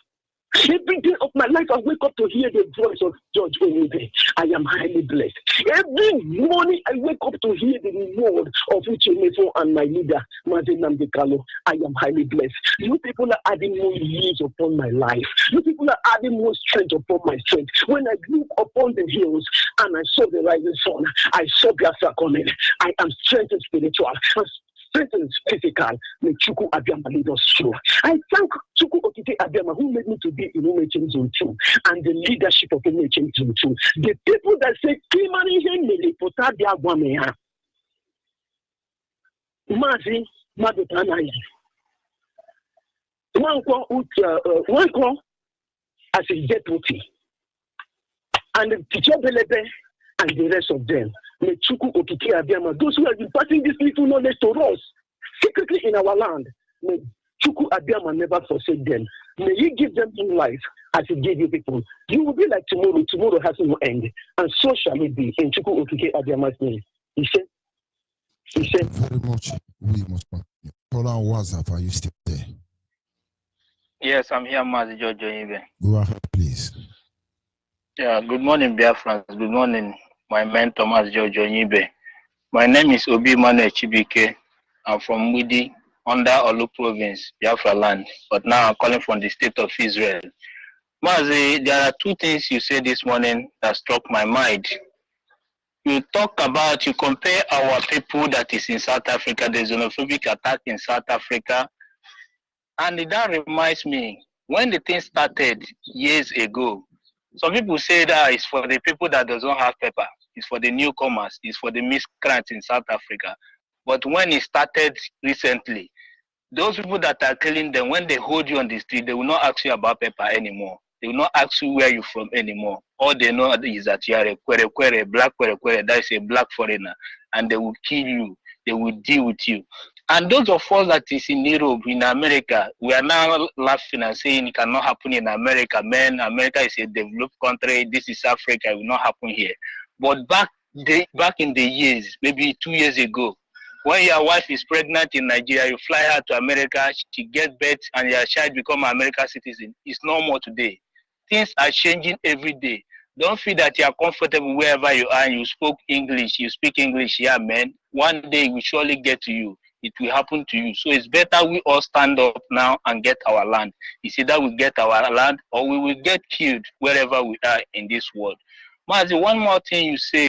Every day of my life, I wake up to hear the voice of George Onyibe. I am highly blessed. Every morning, I wake up to hear the word of Uchemefo and my leader, Mazi Nnamdi Kanu. I am highly blessed. You people are adding more years upon my life. You people are adding more strength upon my strength. When I look upon the hills and I saw the rising sun, I saw Biafra coming. I am strengthened spiritual. Strengthened physical, may Chukwu Abiyama lead us through. I thank Chukwu Okike Abiyama who made me to be in Umechen Zone 2 and the leadership of Umechen Zone 2. The people that say, Kimani Henry, Potadi Agwameha, Mazi Madotanaya, Wanko as a deputy, and the teacher Belebe and the rest of them. May Chukwu Okike Abiyama, those who have been passing this little knowledge to us secretly in our land, may Chukwu Abiyama never forsake them. May He give them new life as He gave you people. You will be like tomorrow. Tomorrow has no end, and so shall it be in Chukwu Okike Abiyama's name. He said. Very much. We must continue. Call on WhatsApp. Are you still there? Yes, I'm here, Mazi George Onyibe. Go ahead, please. Yeah, good morning, Biafrans. Good morning, my mentor, Mazi George Onyibe. My name is Obi Mane Chibike. I'm from Widi, under Olu province, Biafra land. But now I'm calling from the state of Israel. Mazi, there are two things you said this morning that struck my mind. You compare our people that is in South Africa, the xenophobic attack in South Africa. And that reminds me, when the thing started years ago, some people say that it's for the people that doesn't have paper. It's for the newcomers. It's for the miscreants in South Africa. But when it started recently, those people that are killing them, when they hold you on the street, they will not ask you about paper anymore. They will not ask you where you're from anymore. All they know is that you are a black kwere, that is a black foreigner. And they will kill you. They will deal with you. And those of us that is in Europe, in America, we are now laughing and saying it cannot happen in America. Man, America is a developed country. This is Africa. It will not happen here. But back in the years, maybe 2 years ago, when your wife is pregnant in Nigeria, you fly her to America, she gets birth, and your child become an American citizen. It's no more today. Things are changing every day. Don't feel that you are comfortable wherever you are and you speak English, yeah, man. One day it will surely get to you. It will happen to you. So it's better we all stand up now and get our land. It's either we get our land or we will get killed wherever we are in this world. Mazi, one more thing you say.